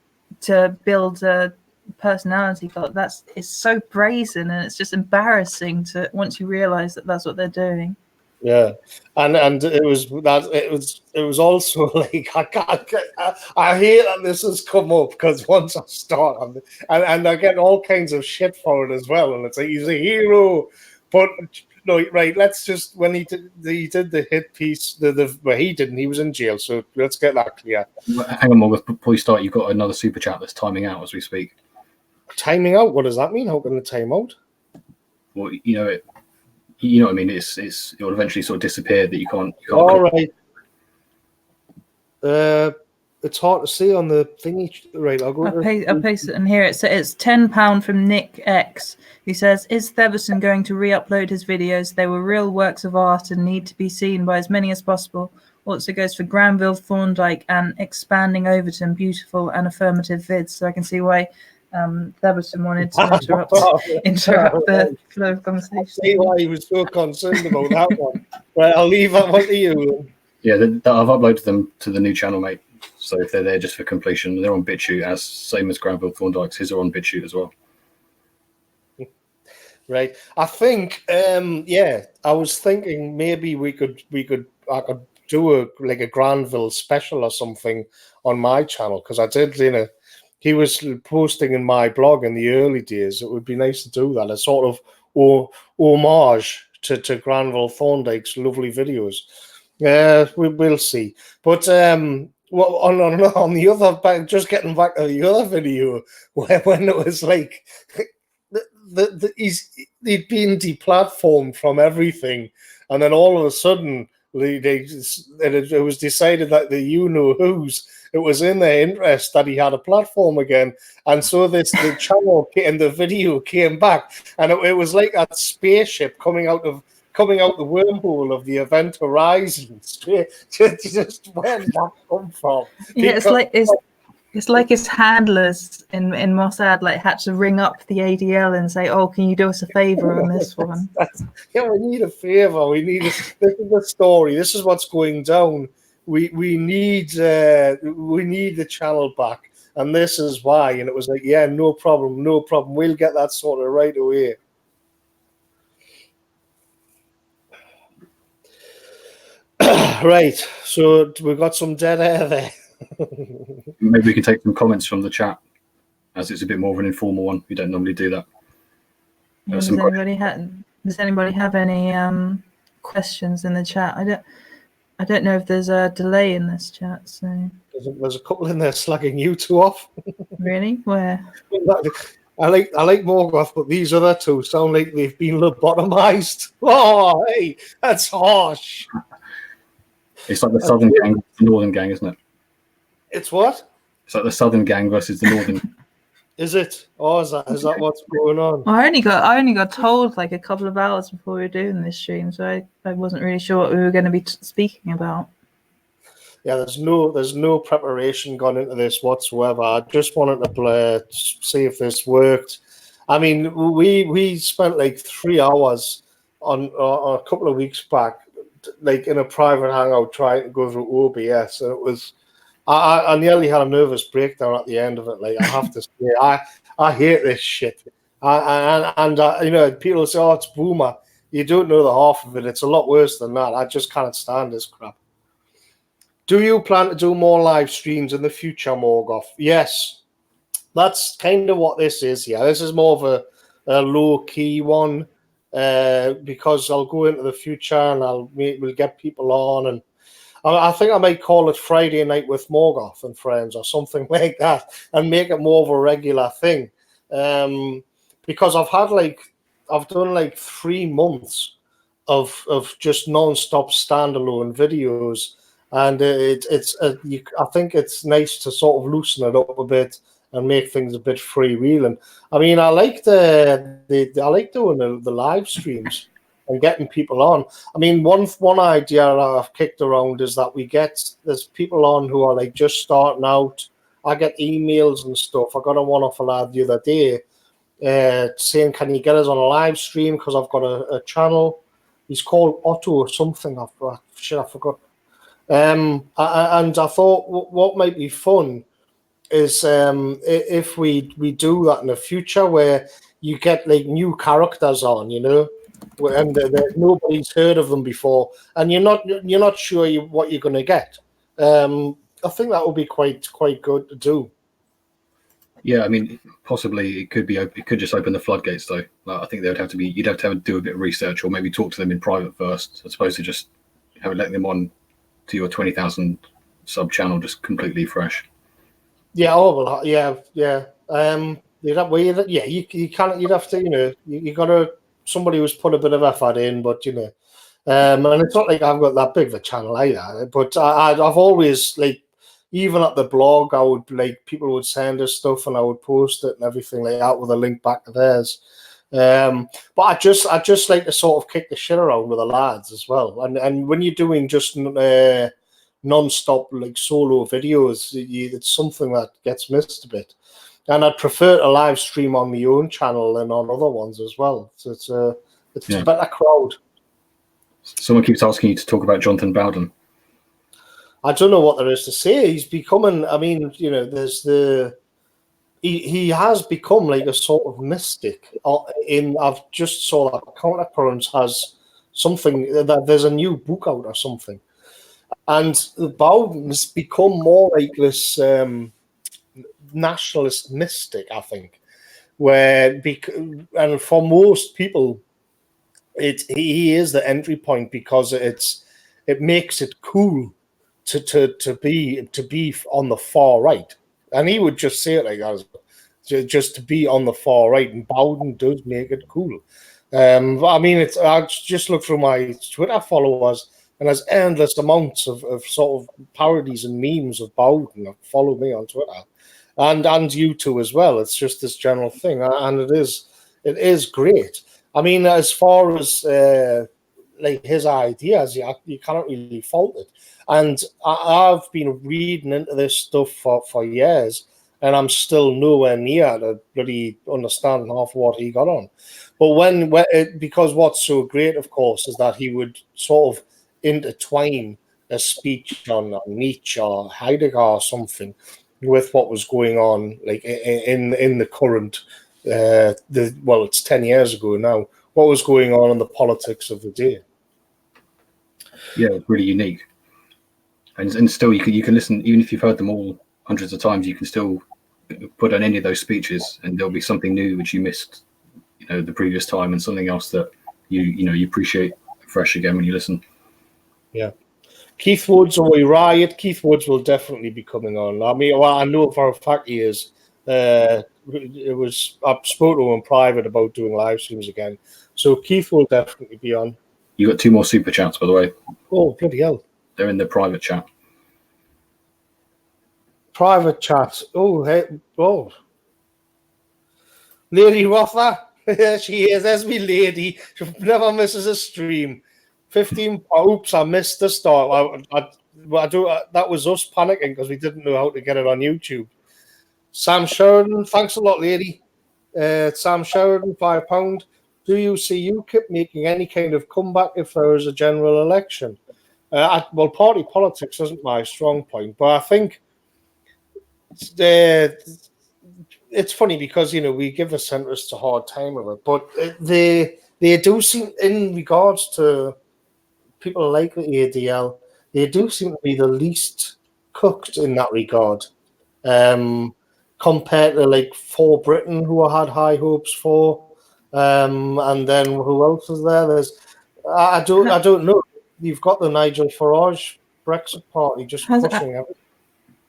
to build a personality. God, it's so brazen, and it's just embarrassing to once you realize that that's what they're doing. Yeah, and it was also like I hate that this has come up, because once I start and I get all kinds of shit for it as well, and it's like he's a hero, but no, right? Let's just when he did the hit piece, well, he didn't. He was in jail, so let's get that clear. Hang on, Morgan, before you start, you've got another super chat that's timing out as we speak. Timing out? What does that mean? How can it time out? Well, you know what I mean. It'll eventually sort of disappear. That you can't. All right. It's hard to see on the thingy. Right, I'll paste it in here. It's £10 from Nick X, who says, "Is Theberton going to re-upload his videos? They were real works of art and need to be seen by as many as possible. Also goes for Granville, Thorndyke, and expanding Overton. Beautiful and affirmative vids." So I can see why Theberton wanted to interrupt the flow of conversation. See why he was so concerned about that one. Right, I'll leave that one to you. Yeah, I've uploaded them to the new channel, mate. So if they're there just for completion, they're on Bitchute, same as Granville Thorndyke's. His are on Bitchute as well. Right. I think, I was thinking maybe I could do a Granville special or something on my channel, because I did, he was posting in my blog in the early days. It would be nice to do that, a sort of homage to Granville Thorndyke's lovely videos. We'll see. But on the other, just getting back to the other video, when it was like he'd been deplatformed from everything, and then all of a sudden it was decided that the you-know-whos, it was in their interest that he had a platform again, and so the channel and the video came back, and it was like that spaceship coming out the wormhole of the Event Horizon. Just where did that come from? Yeah, it's like his handlers in Mossad had to ring up the ADL and say, "Oh, can you do us a favor on this one?" Yeah, we need a favor. This is the story. This is what's going down. We need the channel back, and this is why. And it was like, yeah, no problem. We'll get that sorted right away. Right, so we've got some dead air there. Maybe we can take some comments from the chat, as it's a bit more of an informal one. We don't normally do that. Does anybody have any questions in the chat? I don't know if there's a delay in this chat. So there's a couple in there slagging you two off. Really? Where? I like Morgoth, but these other two sound like they've been lobotomized. Oh, hey, that's harsh. It's like the southern gang, the northern gang, isn't it? It's what? It's like the southern gang versus the northern. Is it? Oh, is that what's going on? I only got told like a couple of hours before we were doing this stream, so I wasn't really sure what we were going to be speaking about. Yeah, there's no preparation gone into this whatsoever. I just wanted to see if this worked. I mean, we spent like 3 hours on a couple of weeks back, like in a private hangout, trying to go through OBS, and it was. I nearly had a nervous breakdown at the end of it. Like, I have to say, I hate this shit. And people say, "Oh, it's boomer." You don't know the half of it. It's a lot worse than that. I just can't stand this crap. Do you plan to do more live streams in the future, Morgoth? Yes, that's kind of what this is. Yeah, this is more of a low key one because I'll go into the future and we'll get people on, and I think I might call it Friday Night with Morgoth and Friends or something like that, and make it more of a regular thing. Because I've done like 3 months of just non-stop standalone videos, and I think it's nice to sort of loosen it up a bit and make things a bit freewheeling. I mean, I like doing the live streams and getting people on. I mean, one idea that I've kicked around is that there's people on who are like just starting out. I get emails and stuff. I got a one off a lad the other day saying, "Can you get us on a live stream? Because I've got a channel." He's called Otto or something. I forgot. And I thought what might be fun is if we do that in the future, where you get like new characters on, and nobody's heard of them before, and you're not sure what you're going to get. I think that would be quite good to do. Yeah, I mean, possibly it could be. It could just open the floodgates, though. Like, I think you'd have to do a bit of research, or maybe talk to them in private first, as opposed to just let them on to your 20,000 sub channel just completely fresh. Yeah. Oh well. Yeah. You'd have to. You got to somebody who's put a bit of effort in, but and it's not like I've got that big of a channel either. But I've always even at the blog, I would people would send us stuff and I would post it and everything like that with a link back to theirs. But I just like to sort of kick the shit around with the lads as well. And when you're doing just non-stop solo videos, it's something that gets missed a bit. And I'd prefer to live stream on my own channel than on other ones as well. So it's a better crowd. Someone keeps asking you to talk about Jonathan Bowden. I don't know what there is to say. He's becoming. I mean, there's he has become like a sort of mystic. I've just saw that Countercurrents has something that there's a new book out or something, and Bowden's become more like this nationalist mystic, I think, and for most people, he is the entry point because it makes it cool to be on the far right, and he would just say it like that, just to be on the far right, and Bowden does make it cool. I mean, I just look through my Twitter followers, and there's endless amounts of sort of parodies and memes of Bowden. Follow me on Twitter, and you too as well. It's just this general thing, and it is great. I mean, as far as his ideas, you cannot really fault it. And I've been reading into this stuff for years, and I'm still nowhere near to really understand half what he got on. But because what's so great, of course, is that he would sort of intertwine a speech on Nietzsche or Heidegger or something with what was going on, in the current. It's 10 years ago now. What was going on in the politics of the day? Yeah, it's really unique. And still, you can listen, even if you've heard them all hundreds of times, you can still put on any of those speeches, and there'll be something new which you missed, the previous time, and something else that you appreciate fresh again when you listen. Yeah. Keith Woods or Riot. Keith Woods will definitely be coming on. I mean, well, I know for a fact he is. I spoke to him in private about doing live streams again. So Keith will definitely be on. You got 2 more super chats, by the way. Oh, bloody hell. They're in the private chat. Private chat. Oh, hey. Oh. Lady Rotha. There she is. There's me lady. She never misses a stream. 15. Oops, I missed the start. That was us panicking because we didn't know how to get it on YouTube. Sam Sheridan. Thanks a lot, lady. Sam Sheridan, £5. Do you see UKIP making any kind of comeback if there is a general election? Party politics isn't my strong point, but I think it's funny because we give the centrists a hard time of it, but they do seem, in regards to people like the ADL, they do seem to be the least cooked in that regard, compared to For Britain, who I had high hopes for, and then who else is there? I don't know. You've got the Nigel Farage Brexit party just crushing everything.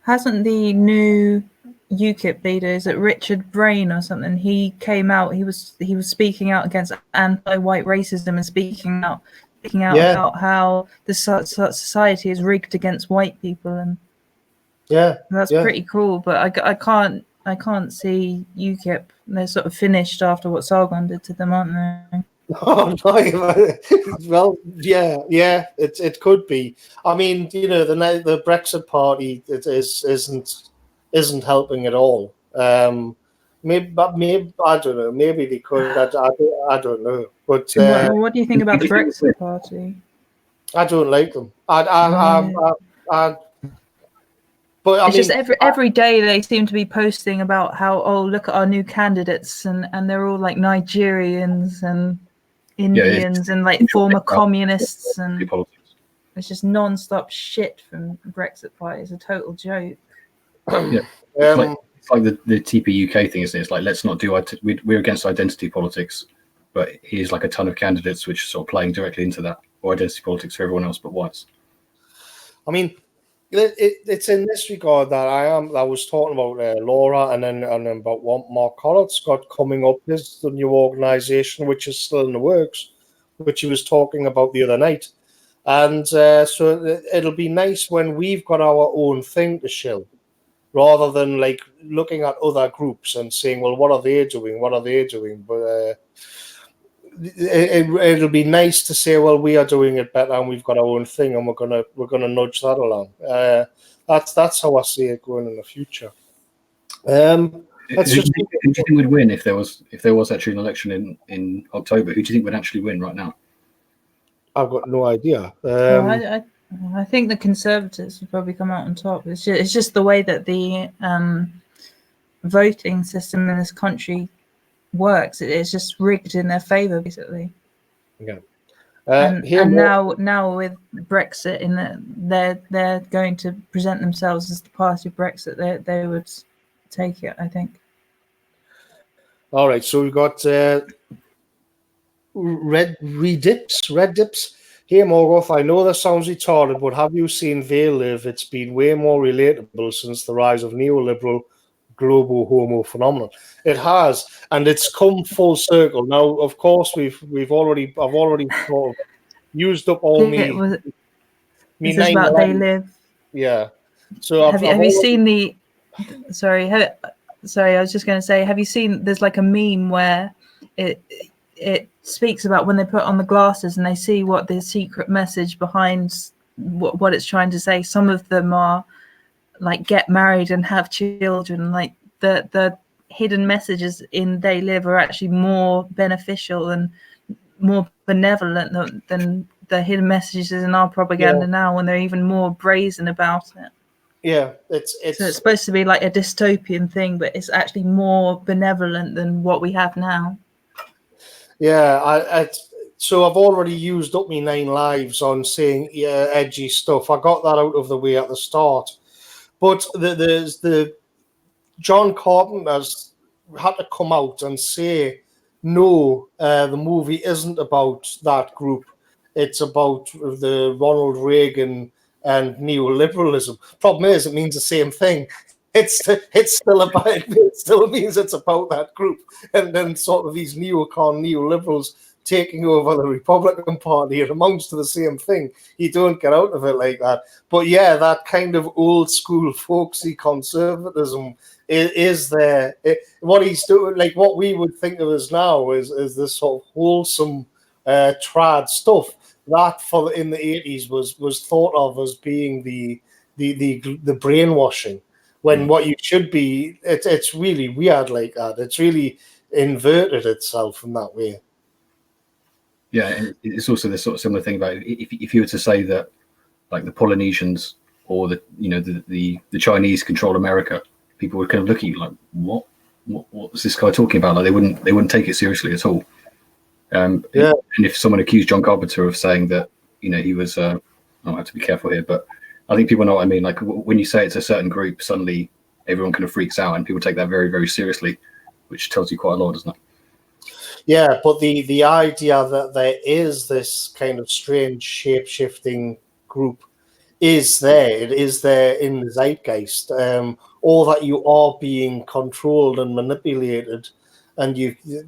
Hasn't the new UKIP leader, is it Richard Brain or something? He came out. He was speaking out against anti-white racism and speaking out about how the society is rigged against white people, and that's pretty cool. But I can't see UKIP. They're sort of finished after what Sargon did to them, aren't they? Oh no! Well, yeah, it could be. I mean, the Brexit party isn't helping at all. maybe I don't know. Maybe they could. I don't know. But What do you think about the Brexit Party? I don't like them. But it's just every day they seem to be posting about how, oh, look at our new candidates, and they're all like Nigerians and Indians and like former communists, and it's just non-stop shit from Brexit Party. It's a total joke. Yeah, it's like the TP UK thing, isn't it? It's like, let's not do we're against identity politics, but here's like a ton of candidates which are sort of playing directly into that, or identity politics for everyone else but whites. I mean, it's in this regard that I was talking about Laura and then about what Mark Collett's got coming up. This the new organisation which is still in the works, which he was talking about the other night, and so it'll be nice when we've got our own thing to show, rather than like looking at other groups and saying, well, what are they doing? What are they doing? But it'll be nice to say, well, we are doing it better and we've got our own thing, and we're gonna nudge that along. That's how I see it going in the future. Who do you think would win if there was actually an election in October? Who do you think would actually win right now? I've got no idea. I think the Conservatives would probably come out on top. It's just the way that the voting system in this country works. It's just rigged in their favour, basically. Yeah. And now with Brexit, they're going to present themselves as the party of Brexit. They would take it, I think. All right, so we've got Red Dips. Hey Morgoth, I know this sounds retarded, but have you seen They Live? It's been way more relatable since the rise of neoliberal global homo phenomenon. It has, and it's come full circle. Now, of course, I've already sort of used up all me. Is this about They Live? Yeah. So have you seen the? Sorry, I was just going to say, have you seen? There's like a meme where it speaks about when they put on the glasses and they see what the secret message behind what it's trying to say. Some of them are like get married and have children. Like the hidden messages in They Live are actually more beneficial and more benevolent than the hidden messages in our propaganda now, when they're even more brazen about it. Yeah, it's so it's supposed to be like a dystopian thing, but it's actually more benevolent than what we have now. Yeah, so I've already used up my 9 lives on saying edgy stuff. I got that out of the way at the start. But there's the John Carpenter's had to come out and say, no, the movie isn't about that group. It's about the Ronald Reagan and neoliberalism. Problem is, it means the same thing. It still means it's about that group, and then sort of these neoliberals taking over the Republican Party. It amounts to the same thing. You don't get out of it like that. But yeah, that kind of old school folksy conservatism is there. What he's doing, like what we would think of as now, is this sort of wholesome trad stuff that in the 80s was thought of as being the brainwashing. When what you should be, it's really weird like that. It's really inverted itself in that way. Yeah, and it's also this sort of similar thing about if you were to say that like the Polynesians or the Chinese control America, people would kind of look at you like, what was this guy talking about? Like they wouldn't take it seriously at all. And if someone accused John Carpenter of saying that, he was, I have to be careful here, but I think people know what I mean. Like when you say it's a certain group, suddenly everyone kind of freaks out and people take that very, very seriously, which tells you quite a lot, doesn't it? Yeah, but the idea that there is this kind of strange shape-shifting group is there. It is there in the zeitgeist, or that you are being controlled and manipulated, and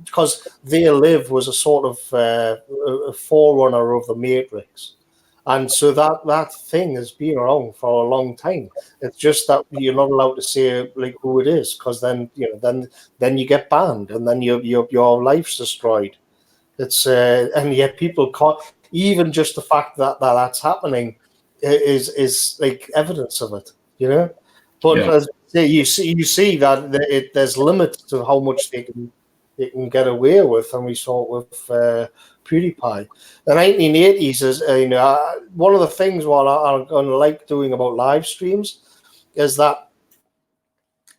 because They Live was a sort of a forerunner of the Matrix. And so that thing has been around for a long time. It's just that you're not allowed to say like who it is, because then then you get banned, and then your life's destroyed. It's and yet people can't. Even just the fact that that's happening is like evidence of it. But as I say, you see that there's limits to how much they can get away with, and we saw it with PewDiePie. The 1980s is one of the things what I'm going to like doing about live streams is that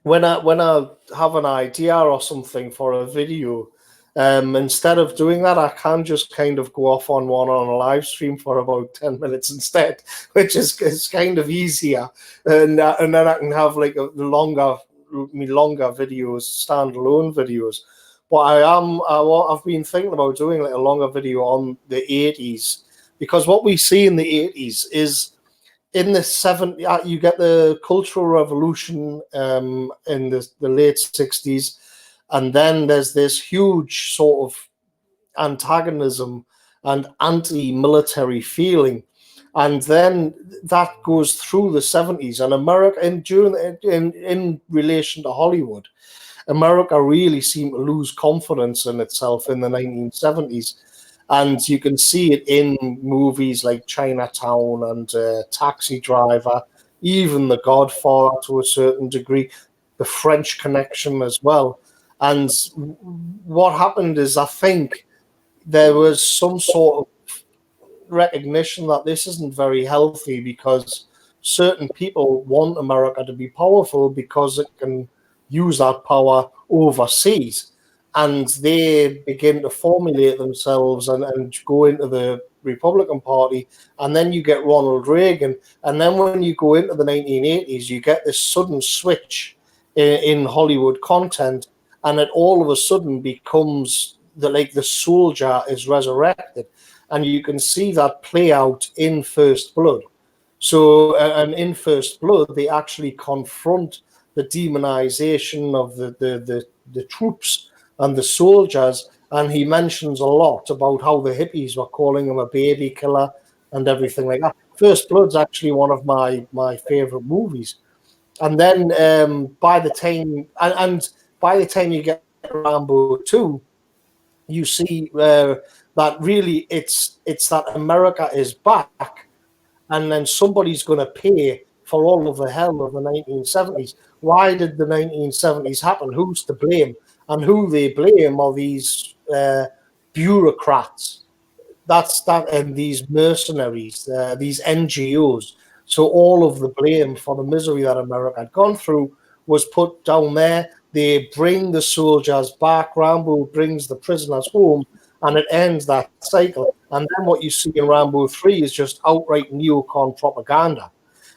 when I have an idea or something for a video, instead of doing that, I can just kind of go off on one on a live stream for about 10 minutes instead, which is kind of easier, and then I can have like longer videos, standalone videos. But I've been thinking about doing like a longer video on the 80s, because what we see in the 80s is in the 70s, you get the Cultural Revolution in the late 60s, and then there's this huge sort of antagonism and anti-military feeling, and then that goes through the 70s. And America, in relation to Hollywood, America really seemed to lose confidence in itself in the 1970s. And you can see it in movies like Chinatown and Taxi Driver, even The Godfather to a certain degree, The French Connection as well. And what happened is, I think there was some sort of recognition that this isn't very healthy, because certain people want America to be powerful because it can use that power overseas. And they begin to formulate themselves and go into the Republican Party. And then you get Ronald Reagan. And then when you go into the 1980s, you get this sudden switch in Hollywood content. And it all of a sudden becomes the soldier is resurrected. And you can see that play out in First Blood. So, and in First Blood, they actually confront the demonization of the troops and the soldiers, and he mentions a lot about how the hippies were calling him a baby killer and everything like that. First Blood's actually one of my favorite movies. And then by the time you get Rambo 2, you see that really it's that America is back, and then somebody's going to pay for all of the hell of the 1970s. Why did the 1970s happen? Who's to blame? And who they blame are these bureaucrats. And these mercenaries, these NGOs. So all of the blame for the misery that America had gone through was put down there. They bring the soldiers back. Rambo brings the prisoners home, and it ends that cycle. And then what you see in Rambo 3 is just outright neocon propaganda.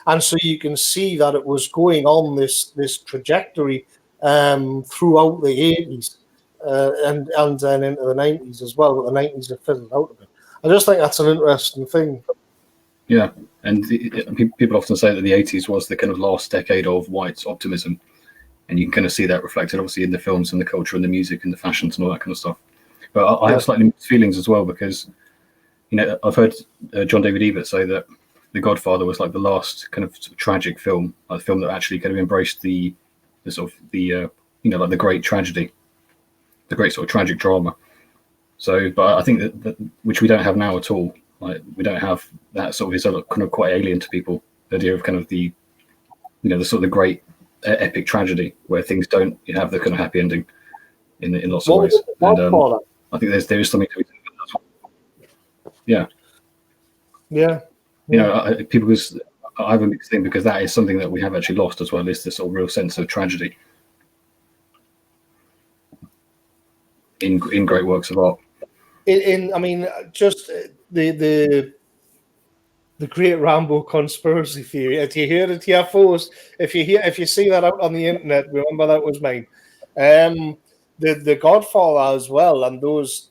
And so you can see that it was going on this trajectory throughout the 80s and then into the 90s as well. But the 90s have fizzled out a bit. I just think that's an interesting thing. Yeah, and people often say that the 80s was the kind of last decade of white optimism. And you can kind of see that reflected, obviously, in the films and the culture and the music and the fashions and all that kind of stuff. But I have slightly mixed feelings as well, because, I've heard John David Ebert say that The Godfather was like the last kind of tragic film, like the film that actually kind of embraced the great tragedy, the great sort of tragic drama. So, but I think that which we don't have now at all. Like, we don't have that sort of, is kind of quite alien to people. The idea of kind of the sort of the great epic tragedy where things don't have the kind of happy ending in lots of ways. And I think there is something to be said. Yeah. People, because I have a mixed thing, because that is something that we have actually lost as well, is this sort of real sense of tragedy in great works of art. Just the great Rambo conspiracy theory. If you hear it here first, if you see that out on the internet, remember that was mine. The Godfather as well, and those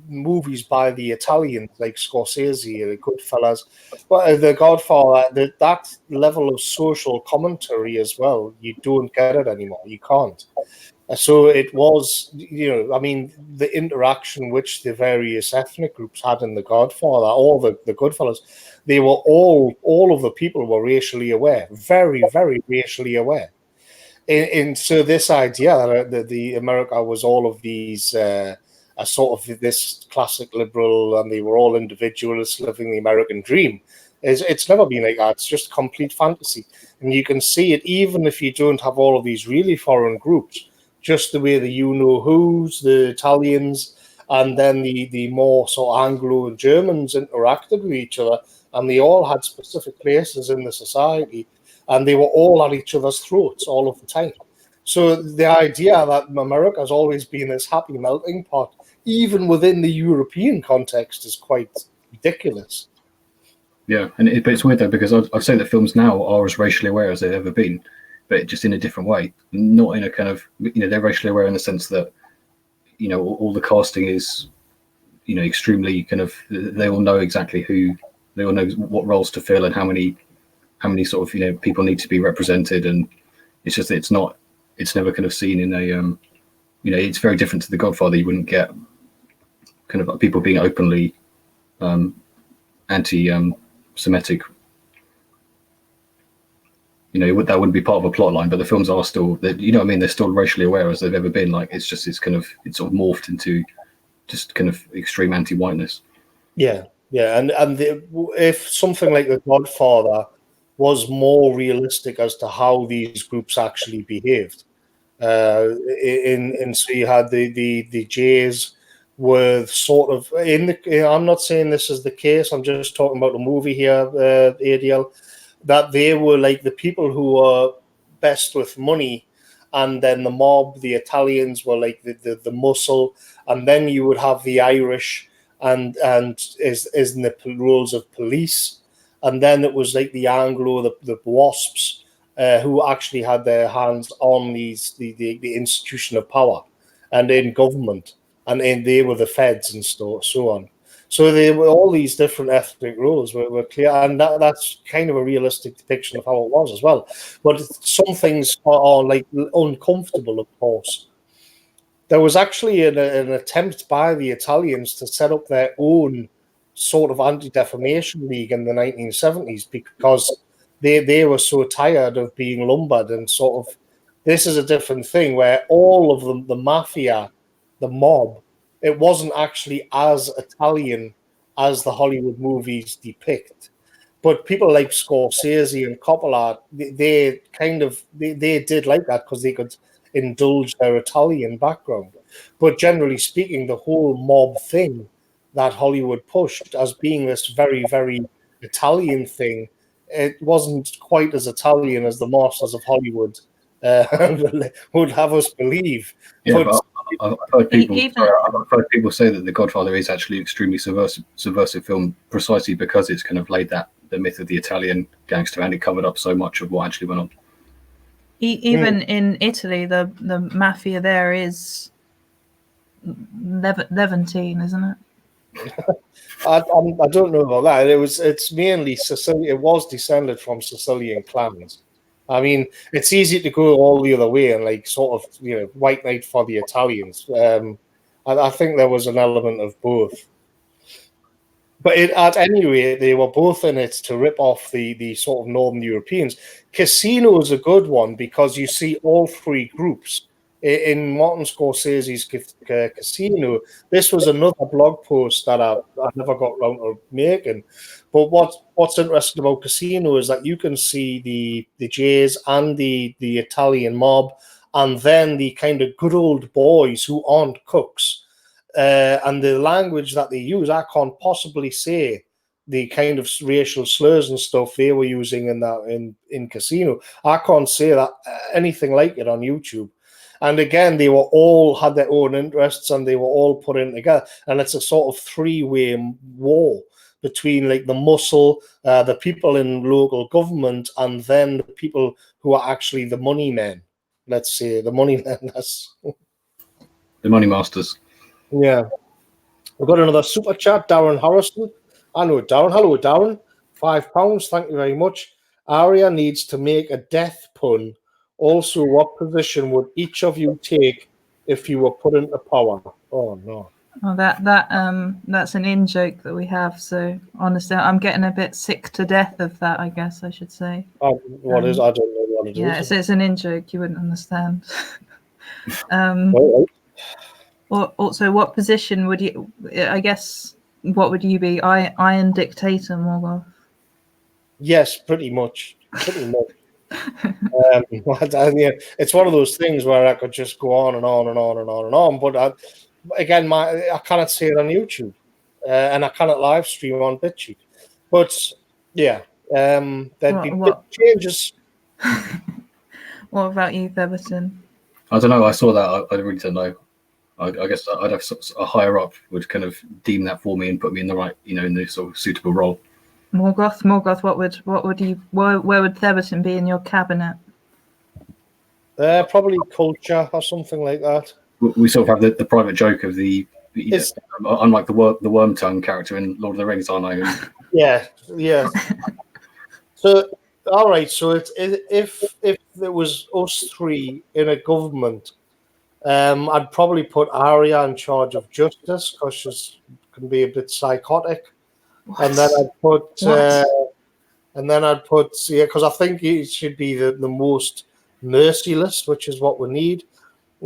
movies by the Italians like Scorsese, the Goodfellas, but the Godfather, that level of social commentary as well, you don't get it anymore. You can't. So it was, the interaction which the various ethnic groups had in the Godfather, all the Goodfellas, they were all of the people were racially aware, very, very racially aware. And so this idea that the America was all of these sort of this classic liberal, and they were all individualists living the American dream, It's never been like that. It's just complete fantasy. And you can see it even if you don't have all of these really foreign groups, just the way the you-know-who's, the Italians, and then the more sort of Anglo and Germans interacted with each other, and they all had specific places in the society, and they were all at each other's throats all of the time. So the idea that America has always been this happy melting pot, even within the European context, is quite ridiculous. Yeah, but it's weird though, because I'd say that films now are as racially aware as they've ever been, but just in a different way. Not in a kind of, they're racially aware in the sense that, all the casting is, extremely kind of, they all know exactly they all know what roles to fill and how many sort of, people need to be represented. And it's just, it's never kind of seen in a, it's very different to The Godfather. You wouldn't get kind of people being openly anti-Semitic. That wouldn't be part of a plot line, but the films are still, they're still racially aware as they've ever been. Like, it's just, it's sort of morphed into just kind of extreme anti-whiteness. Yeah. And if something like The Godfather was more realistic as to how these groups actually behaved, so you had the Jays with sort of I'm not saying this is the case. I'm just talking about the movie here, ADL. That they were like the people who were best with money, and then the mob, the Italians, were like the muscle, and then you would have the Irish and is in the roles of police, and then it was like the Anglo, the wasps, who actually had their hands on the institution of power and in government, and they were the feds and so on. So they were all these different ethnic roles were clear, and that's kind of a realistic depiction of how it was as well. But some things are like uncomfortable, of course. There was actually an attempt by the Italians to set up their own sort of anti-defamation league in the 1970s because they were so tired of being lumbered, and sort of this is a different thing where all of them, the mafia, the mob, it wasn't actually as Italian as the Hollywood movies depict. But people like Scorsese and Coppola, they did like that because they could indulge their Italian background. But generally speaking, the whole mob thing that Hollywood pushed as being this very, very Italian thing, it wasn't quite as Italian as the masters of Hollywood would have us believe. Yeah, but I've heard people say that The Godfather is actually an extremely subversive film precisely because it's kind of laid the myth of the Italian gangster, and it covered up so much of what actually went on. Even in Italy, the mafia there is Levantine, isn't it? I don't know about that. It's mainly Sicilian. It was descended from Sicilian clans. I mean, it's easy to go all the other way and like sort of white knight for the Italians. I think there was an element of both. But at any rate, they were both in it to rip off the sort of Northern Europeans. Casino is a good one because you see all three groups. In Martin Scorsese's Casino, this was another blog post that I never got around to making. But what's interesting about Casino is that you can see the Jays and the Italian mob, and then the kind of good old boys who aren't cooks. And the language that they use, I can't possibly say the kind of racial slurs and stuff they were using in Casino. I can't say that anything like it on YouTube. And again, they were all had their own interests, and they were all put in together. And it's a sort of three-way war between like the muscle, the people in local government, and then the people who are actually the money men. Let's say the money men. That's the money masters. Yeah. We've got another super chat, Darren Harrison. I know Darren. Hello, Darren. £5. Thank you very much. Arya needs to make a death pun. Also, what position would each of you take if you were put into power? Oh, no. Oh, that's an in joke that we have. So honestly, I'm getting a bit sick to death of that, I guess I should say. What is? I don't know what it is. Yeah, it's an in joke. You wouldn't understand. Also, what position would you? I guess what would you be? Iron dictator, Morgoth. Yes, pretty much. Pretty much. It's one of those things where I could just go on and on and on and on and on. But I cannot see it on YouTube, and I cannot live stream on Bitchute. But yeah, there'd be big changes. What about you, Theberton? I don't know. I saw that. I really don't know. I guess I'd have a higher up would kind of deem that for me and put me in the right, in the sort of suitable role. Morgoth, where would Theberton be in your cabinet? Probably culture or something like that. We sort of have the private joke of unlike the worm tongue character in Lord of the Rings, aren't I? Yeah. So, all right. So if there was us three in a government, I'd probably put Arya in charge of justice because she can be a bit psychotic, and then I'd put because I think it should be the most merciless, which is what we need.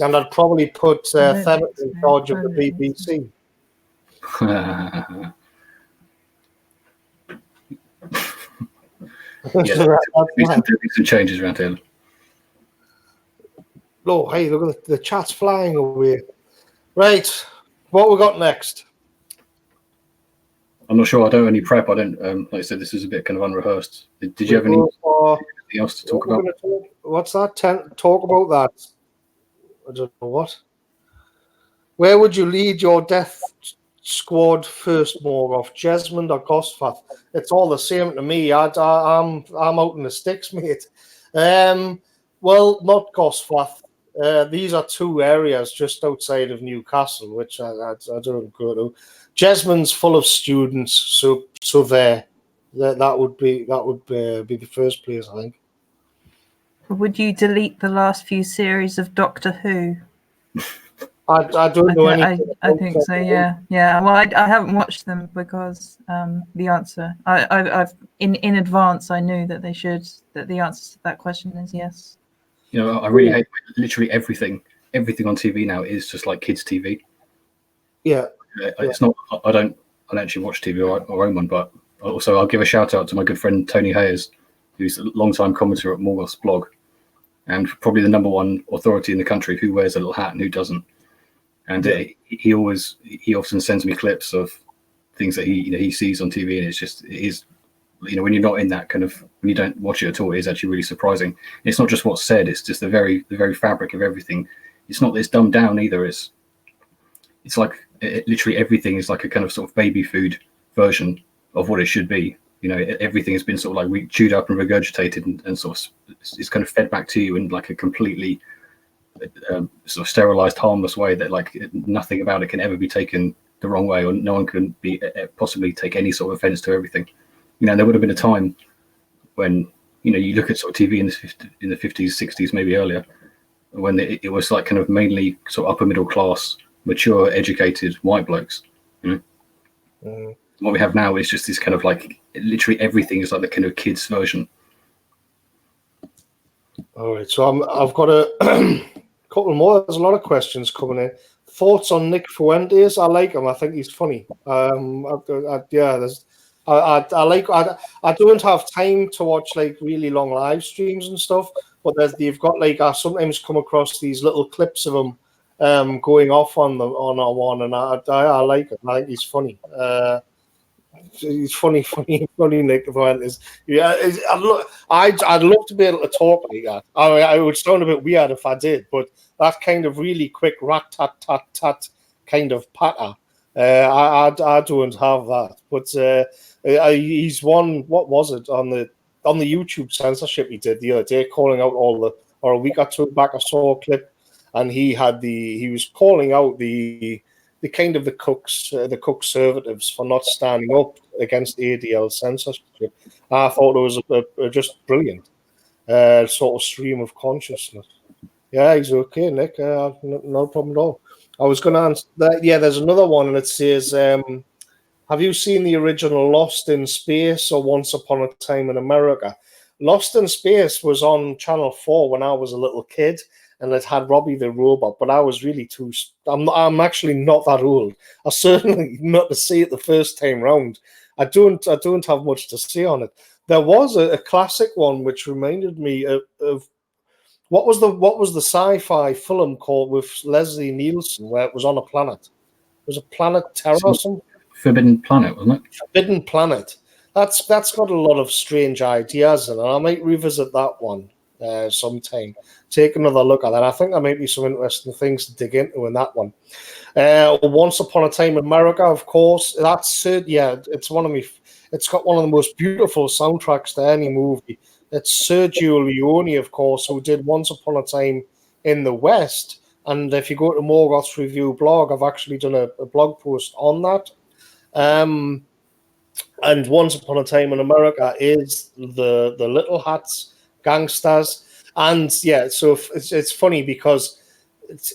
And I'd probably put Theberton in charge of the BBC. There'll be some changes around here. Oh, hey, look at the chat's flying away. Right, what we got next? I'm not sure. I don't have any prep. I don't. Like I said, this is a bit kind of unrehearsed. Did you have anything else to talk about? What's that? Talk about that. I don't know what. Where would you lead your death squad first, Morgoth? Jesmond or Gosforth? It's all the same to me. I'm out in the sticks, mate. Well, not Gosforth. These are two areas just outside of Newcastle, which I don't go to. Jesmond's full of students, so that would be the first place, I think. Would you delete the last few series of Doctor Who? I don't know anything. I think so. Yeah. Well, I haven't watched them because the answer I've in advance I knew that the answer to that question is yes. I really hate literally everything. Everything on TV now is just like kids' TV. Yeah. It's not. I don't actually watch TV or own one, but also I'll give a shout out to my good friend Tony Hayes, who's a long-time commentator at Morgoth's blog, and probably the number one authority in the country who wears a little hat and who doesn't. And he often sends me clips of things that he sees on TV, and it is when you're not in that kind of, when you don't watch it at all, it is actually really surprising. It's not just what's said; it's just the very fabric of everything. It's not that it's dumbed down either. It's like literally everything is like a kind of sort of baby food version of what it should be. Everything has been sort of like chewed up and regurgitated and sort of it's kind of fed back to you in like a completely sort of sterilized, harmless way that like nothing about it can ever be taken the wrong way, or no one can be possibly take any sort of offense to everything. There would have been a time when you look at sort of TV in the 50s, 60s, maybe earlier, when it was like kind of mainly sort of upper middle class, mature, educated white blokes. What we have now is just this kind of like literally everything is like the kind of kids version. All right, so I've got a couple more. There's a lot of questions coming in. Thoughts on Nick Fuentes? I like him. I think he's funny. I don't have time to watch like really long live streams and stuff, but you've got like I sometimes come across these little clips of him going off on our one, and I like him. I think he's funny. He's funny, Nick Fuentes. Yeah, I'd love to be able to talk like that. I would sound a bit weird if I did, but that kind of really quick rat tat tat tat kind of patter, I don't have that. But he's won. What was it on the YouTube censorship he did the other day, calling out or a week or two back? I saw a clip, and he was calling out the kind of the conservatives for not standing up against ADL censorship. I thought it was just brilliant sort of stream of consciousness. Yeah, he's okay, Nick. No problem at all. I was going to answer that. Yeah, there's another one, and it says, have you seen the original Lost in Space or Once Upon a Time in America? Lost in Space was on Channel 4 when I was a little kid, and it had Robbie the Robot, but I was really I'm actually not that old. I certainly not to see it the first time round. I don't have much to say on it. There was a classic one which reminded me of what was the sci-fi film called with Leslie Nielsen where it was on a planet? It was a Planet Terror or something? Forbidden Planet, wasn't it? Forbidden Planet. That's got a lot of strange ideas in it. I might revisit that one sometime. Take another look at that. I think there might be some interesting things to dig into in that one. Once Upon a Time in America, of course. That's it. Yeah, it's one of me. It's got one of the most beautiful soundtracks to any movie. It's Sergio Leone, of course, who did Once Upon a Time in the West. And if you go to Morgoth's Review blog, I've actually done a blog post on that. And Once Upon a Time in America is the Little Hats gangsters. And yeah, so it's funny because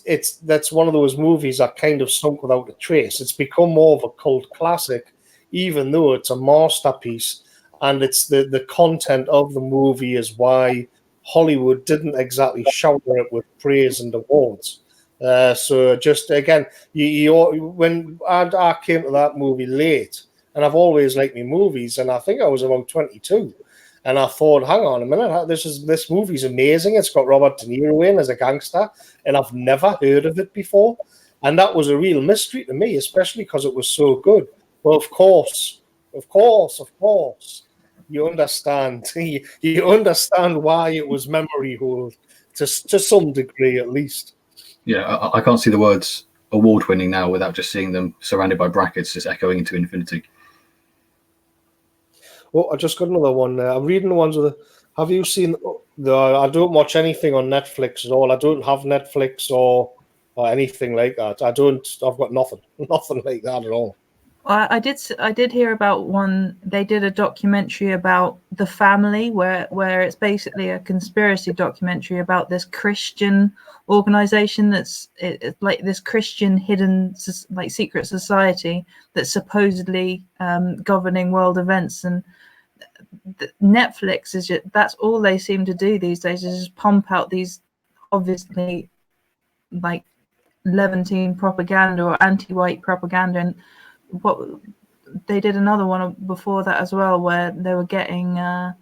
that's one of those movies that kind of sunk without a trace. It's become more of a cult classic, even though it's a masterpiece. And it's the content of the movie is why Hollywood didn't exactly shower it with praise and awards. So just again, when I came to that movie late, and I've always liked me movies, and I think I was about 22, and I thought, hang on a minute, this movie's amazing. It's got Robert De Niro in as a gangster, and I've never heard of it before, and that was a real mystery to me, especially because it was so good. Well, of course, you understand. You understand why it was memory hold to some degree, at least. Yeah, I can't see the words award-winning now without just seeing them surrounded by brackets, just echoing into infinity. Oh, I just got another one. I'm reading the ones with. Have you seen the? I don't watch anything on Netflix at all. I don't have Netflix or anything like that. I've got nothing like that at all. I did hear about one. They did a documentary about the family, where it's basically a conspiracy documentary about this Christian organization that's like this Christian hidden like secret society that's supposedly governing world events. And Netflix that's all they seem to do these days, is just pump out these obviously like Levantine propaganda or anti-white propaganda. And what they did another one before that as well, where they were getting all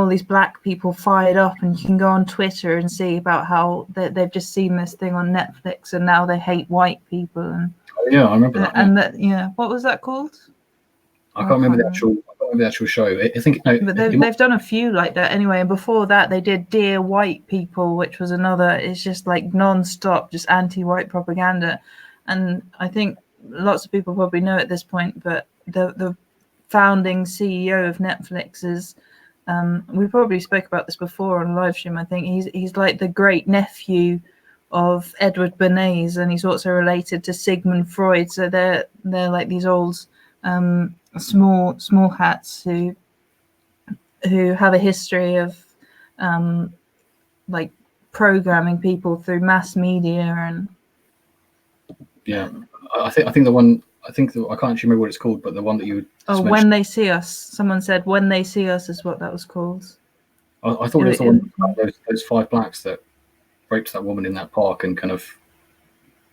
these black people fired up, and you can go on Twitter and see about how they've just seen this thing on Netflix and now they hate white people. And yeah, I remember that. And that, yeah, what was that called? I can't remember the actual show. I think no, but they've done a few like that anyway. And before that, they did Dear White People, which was another. It's just like non-stop, just anti-white propaganda. And I think lots of people probably know at this point, but the founding CEO of Netflix is, we probably spoke about this before on a live stream. I think he's like the great nephew of Edward Bernays, and he's also related to Sigmund Freud. So they're like these old small hats who have a history of like programming people through mass media. And yeah, I think the one, I can't actually remember what it's called, but the one that you When They See Us. Someone said When They See Us is what that was called. I thought it was the one about those 5 blacks that raped that woman in that park and kind of.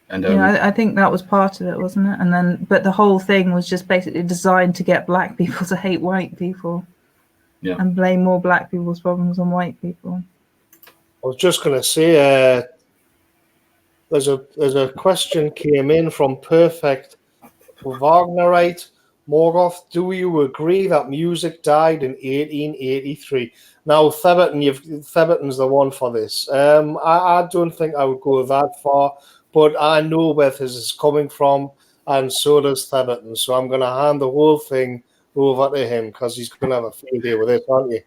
And yeah, I think that was part of it, wasn't it? And then, but the whole thing was just basically designed to get black people to hate white people, and blame more black people's problems on white people. I was just going to say, there's a question came in from Perfect Wagnerite. Morgoth, do you agree that music died in 1883? Now, Theberton's the one for this. I don't think I would go that far, but I know where this is coming from, and so does Theberton. So I'm going to hand the whole thing over to him because he's going to have a field day with it, aren't you?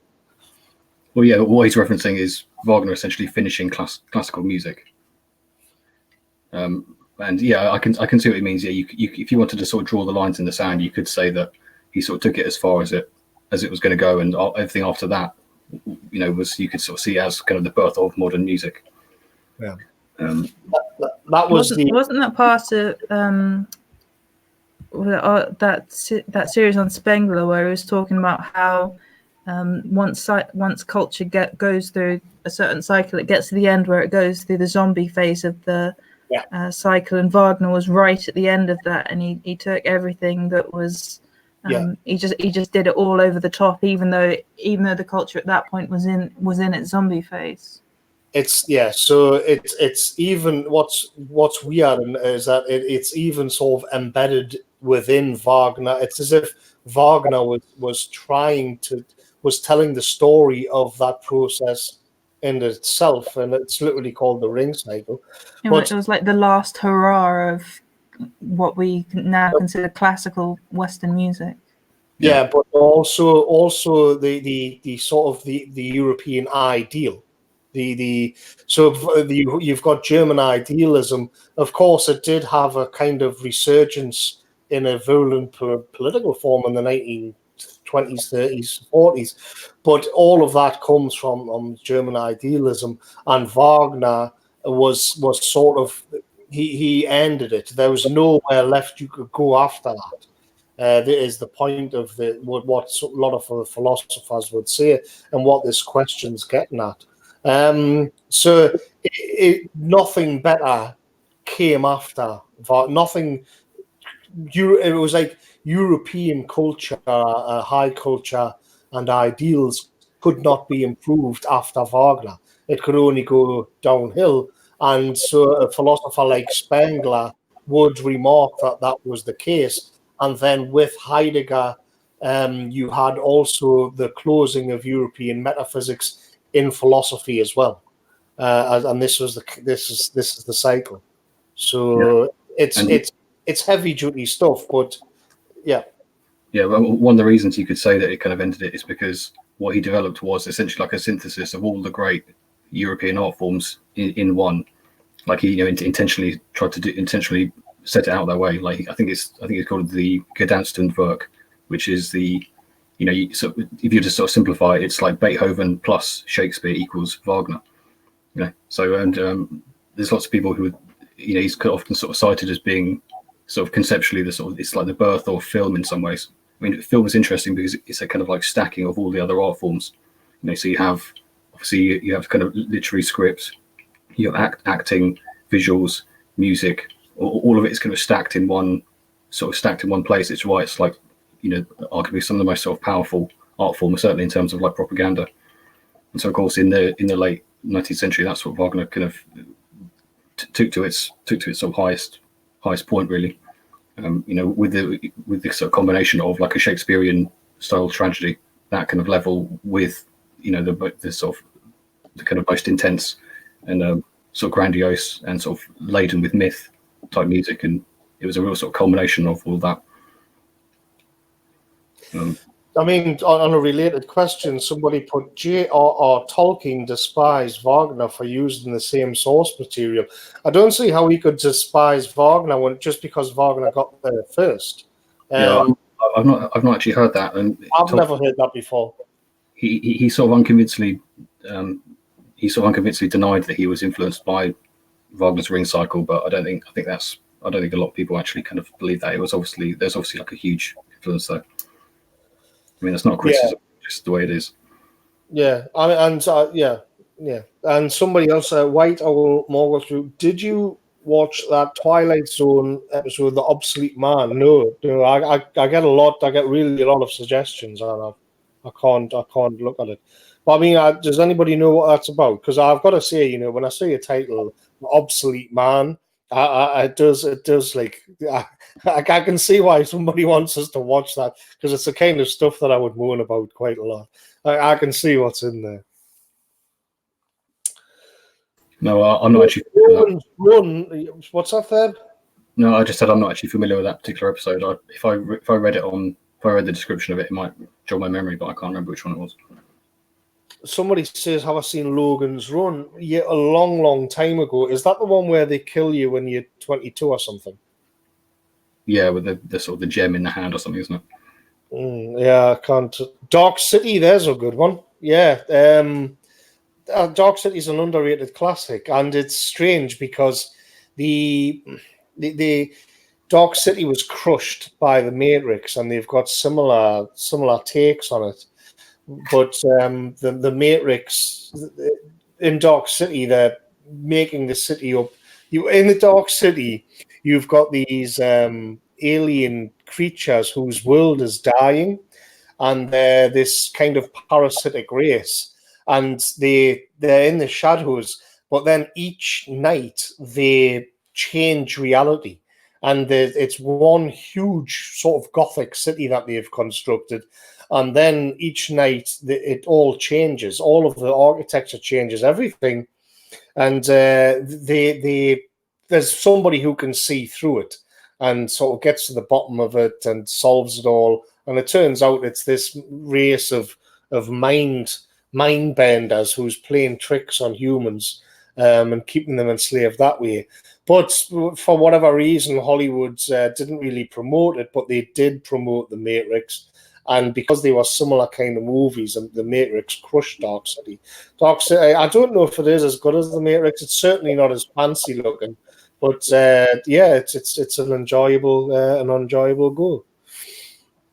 Well, yeah, what he's referencing is Wagner essentially finishing classical music. And yeah, I can see what he means. Yeah, you if you wanted to sort of draw the lines in the sand, you could say that he sort of took it as far as it was going to go, and everything after that, you could sort of see as kind of the birth of modern music. Yeah. That wasn't that part of that series on Spengler where he was talking about how once culture goes through a certain cycle, it gets to the end where it goes through the zombie phase of the cycle, and Wagner was right at the end of that, and he took everything that was He just did it all over the top, even though the culture at that point was in its zombie phase. So it's even what's weird is that it's even sort of embedded within Wagner. It's as if Wagner was telling the story of that process in itself, and it's literally called the Ring Cycle. It was like the last hurrah of what we now consider classical Western music. Yeah, but also the sort of the European ideal. You've got German idealism. Of course, it did have a kind of resurgence in a virulent political form in the 1920s, 30s, 40s, but all of that comes from German idealism. And Wagner was sort of he ended it. There was nowhere left you could go after that. That is the point of what a lot of the philosophers would say, and what this question's getting at. Nothing better came after. Nothing. It was like European culture, high culture, and ideals could not be improved after Wagner. It could only go downhill. And so a philosopher like Spengler would remark that was the case. And then with Heidegger, you had also the closing of European metaphysics in philosophy as well, and this is the cycle. So it's heavy duty stuff, but yeah. Well, one of the reasons you could say that it kind of ended it is because what he developed was essentially like a synthesis of all the great European art forms in one. Like he, intentionally tried to intentionally set it out that way. Like I think it's called the Gedankenwerk, which is the, so if you just sort of simplify it, it's like Beethoven plus Shakespeare equals Wagner. So there's lots of people who, he's often sort of cited as being sort of conceptually it's like the birth of film in some ways. I mean, film is interesting because it's a kind of like stacking of all the other art forms. So you have obviously you have kind of literary script, you have acting, visuals, music. All of it is kind of stacked in one place. It's why it's like, arguably some of the most sort of powerful art form, certainly in terms of like propaganda. And so, of course, in the late 19th century, that's what Wagner kind of took to its sort of highest point, really. With the sort of combination of like a Shakespearean style tragedy, that kind of level with the sort of the kind of most intense and sort of grandiose and sort of laden with myth type music, and it was a real sort of culmination of all that. I mean, on a related question, somebody put J.R.R. Tolkien despised Wagner for using the same source material. I don't see how he could despise Wagner just because Wagner got there first. I've not actually heard that, and I've never heard that before. He sort of unconvincingly denied that he was influenced by Wagner's Ring Cycle, but I don't think a lot of people actually kind of believe that. There's obviously like a huge influence there. I mean, that's not a criticism, just the way it is. Yeah, and somebody else, White Owl Morgan, did you watch that Twilight Zone episode, The Obsolete Man? No, I get really a lot of suggestions, and I can't look at it. But I mean, does anybody know what that's about? Because I've got to say, when I see a title, The Obsolete Man, it does like I can see why somebody wants us to watch that, because it's the kind of stuff that I would moan about quite a lot. I can see what's in there. No, I'm not actually familiar with that. What's that, Theb? No, I just said I'm not actually familiar with that particular episode. If I read the description of it, it might jog my memory, but I can't remember which one it was. Somebody says, have I seen Logan's Run? Yeah, a long, long time ago. Is that the one where they kill you when you're 22 or something? Yeah, with the sort of the gem in the hand or something, isn't it? Yeah, I can't. Dark City, there's a good one. Yeah, Dark City is an underrated classic, and it's strange because the Dark City was crushed by the Matrix, and they've got similar takes on it. But the Matrix in Dark City, they're making the city up. In the Dark City, you've got these alien creatures whose world is dying, and they're this kind of parasitic race, and they're in the shadows. But then each night they change reality, and it's one huge sort of gothic city that they've constructed. And then each night it all changes. All of the architecture changes, everything, and there's somebody who can see through it and sort of gets to the bottom of it and solves it all. And it turns out it's this race of mind benders who's playing tricks on humans, and keeping them enslaved that way. But for whatever reason, Hollywood didn't really promote it, but they did promote The Matrix. And because they were similar kind of movies, and The Matrix crushed Dark City. Dark City, I don't know if it is as good as The Matrix. It's certainly not as fancy looking, but yeah, it's an enjoyable go.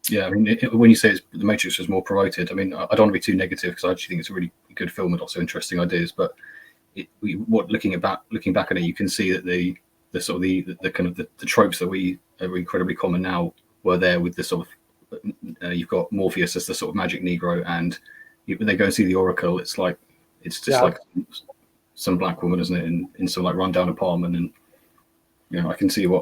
Yeah, I mean, when you say The Matrix was more promoted, I mean, I don't want to be too negative because I actually think it's a really good film with lots of interesting ideas. But looking back at it, you can see that the sort of the kind of the tropes that are incredibly common now were there with the sort of. You've got Morpheus as the sort of magic Negro, and when they go and see the Oracle, it's just like some black woman, isn't it, in some like rundown apartment, and I can see why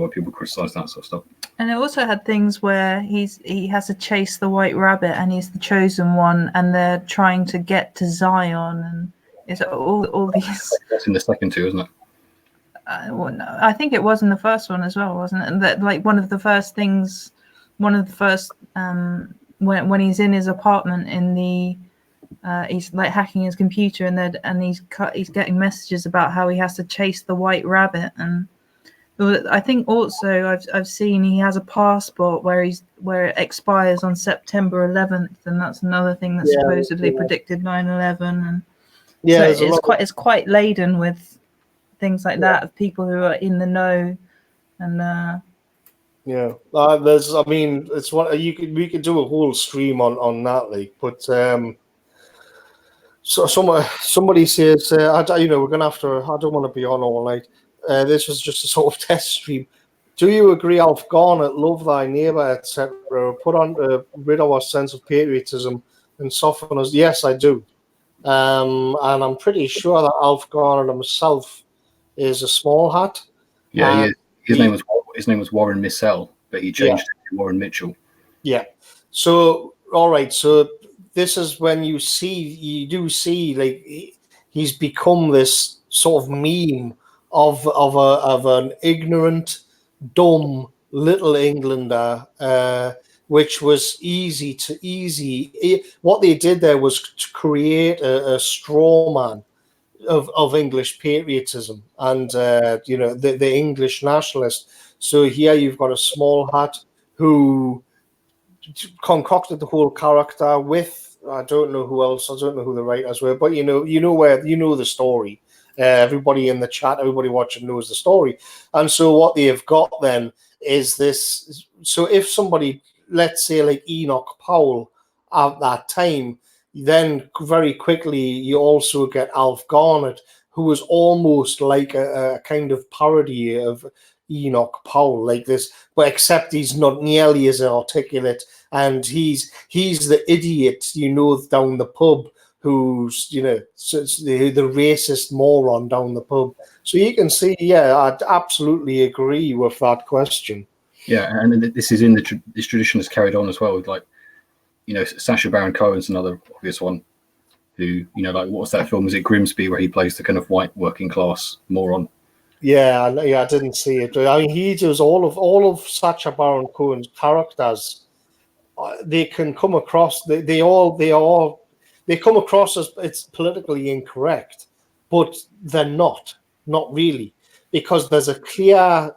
people criticize that sort of stuff. And it also had things where he has to chase the White Rabbit, and he's the chosen one, and they're trying to get to Zion, and it's all these. That's in the second two, isn't it? Well, no, I think it was in the first one as well, wasn't it? And that like one of the first when he's in his apartment in the he's like hacking his computer, and he's getting messages about how he has to chase the White Rabbit. And I think also I've seen he has a passport where it expires on September 11th, and that's another thing that supposedly predicted 9/11. And so it's quite laden with things like that of people who are in the know. And it's what we could do a whole stream on that, like. But so somebody says, we're gonna have to. I don't want to be on all night. This was just a sort of test stream. Do you agree, Alf Garnett, love thy neighbour, etc., put on to rid our sense of patriotism and soften us? Yes, I do. And I'm pretty sure that Alf Garnett himself is a small hat. Yeah, his name was Warren Missell, but he changed it to Warren Mitchell. Yeah. So all right. So this is when you do see like he's become this sort of meme of an ignorant, dumb little Englander, which was easy. What they did there was to create a straw man of English patriotism and the English nationalist. So here you've got a small hat who concocted the whole character with, I don't know who else, I don't know who the writers were, but you know the story. Everybody in the chat, everybody watching knows the story. And so what they have got then is this. So if somebody, let's say like Enoch Powell at that time, then very quickly you also get Alf Garnett, who was almost like a kind of parody of Enoch Powell, like this, but except he's not nearly as articulate, and he's the idiot, down the pub, who's the racist moron down the pub. So you can see, I'd absolutely agree with that question. Yeah, and this is this tradition is carried on as well with Sacha Baron Cohen's another obvious one. Who what's that film? Is it Grimsby, where he plays the kind of white working class moron? Yeah, I didn't see it. I mean, he does all of Sacha Baron Cohen's characters. They can come across. They come across as it's politically incorrect, but they're not really, because there's a clear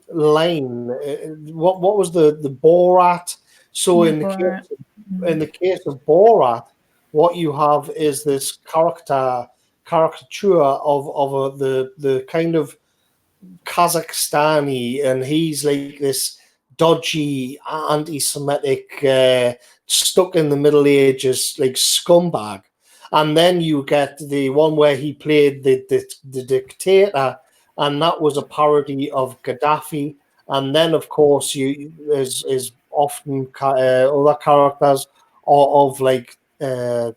line. What was the Borat? So in the case of Borat, what you have is this caricature of the kind of Kazakhstani, and he's like this dodgy anti-Semitic stuck in the Middle Ages like scumbag. And then you get the one where he played the dictator, and that was a parody of Gaddafi. and then of course you is often other characters of like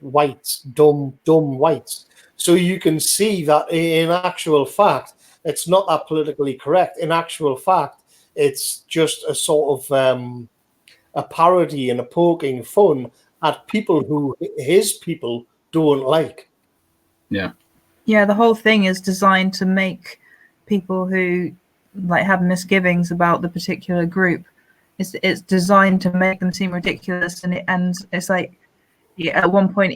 whites, dumb whites. So you can see that in actual fact, it's not that politically correct. In actual fact, it's just a sort of a parody and a poking fun at people who his people don't like. Yeah. Yeah, the whole thing is designed to make people who like have misgivings about the particular group. It's designed to make them seem ridiculous, and it's like, yeah, at one point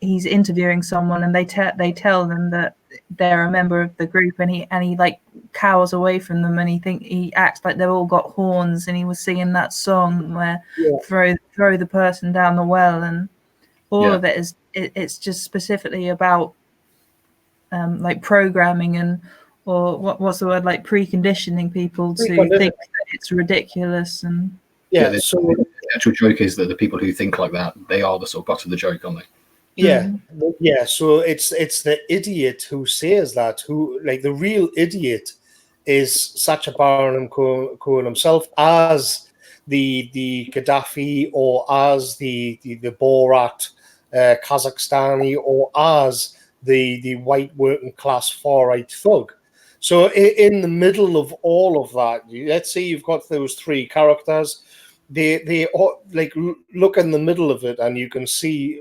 he's interviewing someone, and they tell them that they're a member of the group, and he like cowers away from them, and he acts like they've all got horns, and he was singing that song where throw the person down the well, and all of it is it's just specifically about like programming and or what's the word, like preconditioning people to think that it's ridiculous. And so the actual joke is that the people who think like that, they are the sort of butt of the joke, aren't they? So it's the idiot who says that, who like the real idiot is Sacha Baron Cohen himself, as the Gaddafi, or as the Borat Kazakhstani, or as the white working class far right thug. So in the middle of all of that, let's say you've got those three characters. They like look in the middle of it, and you can see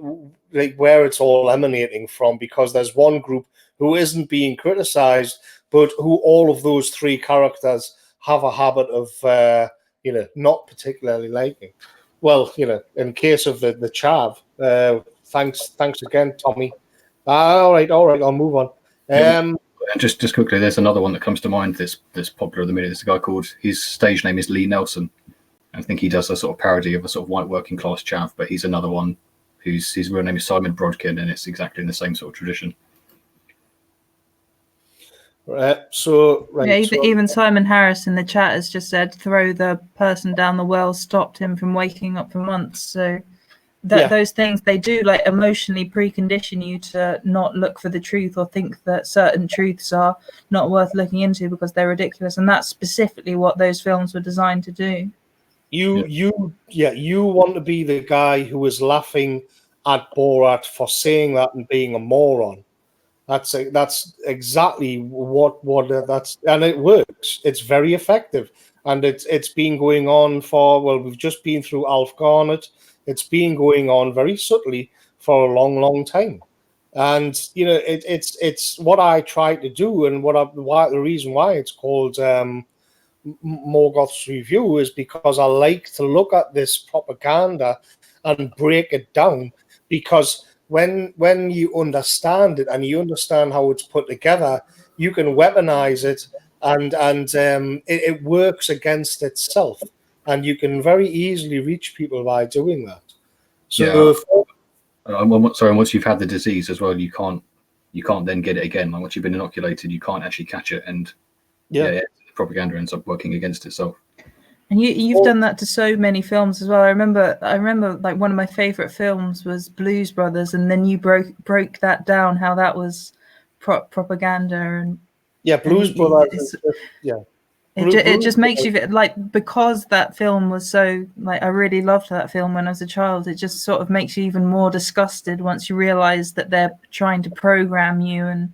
like where it's all emanating from, because there's one group who isn't being criticized, but who all of those three characters have a habit of not particularly liking. Well, in case of the chav, thanks again, Tommy. All right, I'll move on. And just quickly, there's another one that comes to mind that's popular at the minute. There's a guy called, his stage name is Lee Nelson. I think he does a sort of parody of a sort of white working class chav, but he's another one his real name is Simon Brodkin, and it's exactly in the same sort of tradition. Even Simon Harris in the chat has just said, throw the person down the well stopped him from waking up for months. So those things, they do like emotionally precondition you to not look for the truth, or think that certain truths are not worth looking into because they're ridiculous. And that's specifically what those films were designed to do. You want to be the guy who was laughing at Borat for saying that and being a moron. That's exactly what that's, and it works. It's very effective, and it's been going on for, well, we've just been through Alf Garnett. It's been going on very subtly for a long time, and it's what I try to do, and the reason why it's called Morgoth's Review is because I like to look at this propaganda and break it down, because when you understand it and you understand how it's put together, you can weaponize it, and it works against itself, and you can very easily reach people by doing that. So once you've had the disease as well, you can't then get it again. Like once you've been inoculated, you can't actually catch it, and the propaganda ends up working against itself. And you've done that to so many films as well. I remember like one of my favorite films was Blues Brothers, and then you broke that down, how that was propaganda. And Blues Brothers. It just makes you like, because that film was so like, I really loved that film when I was a child. It just sort of makes you even more disgusted once you realize that they're trying to program you and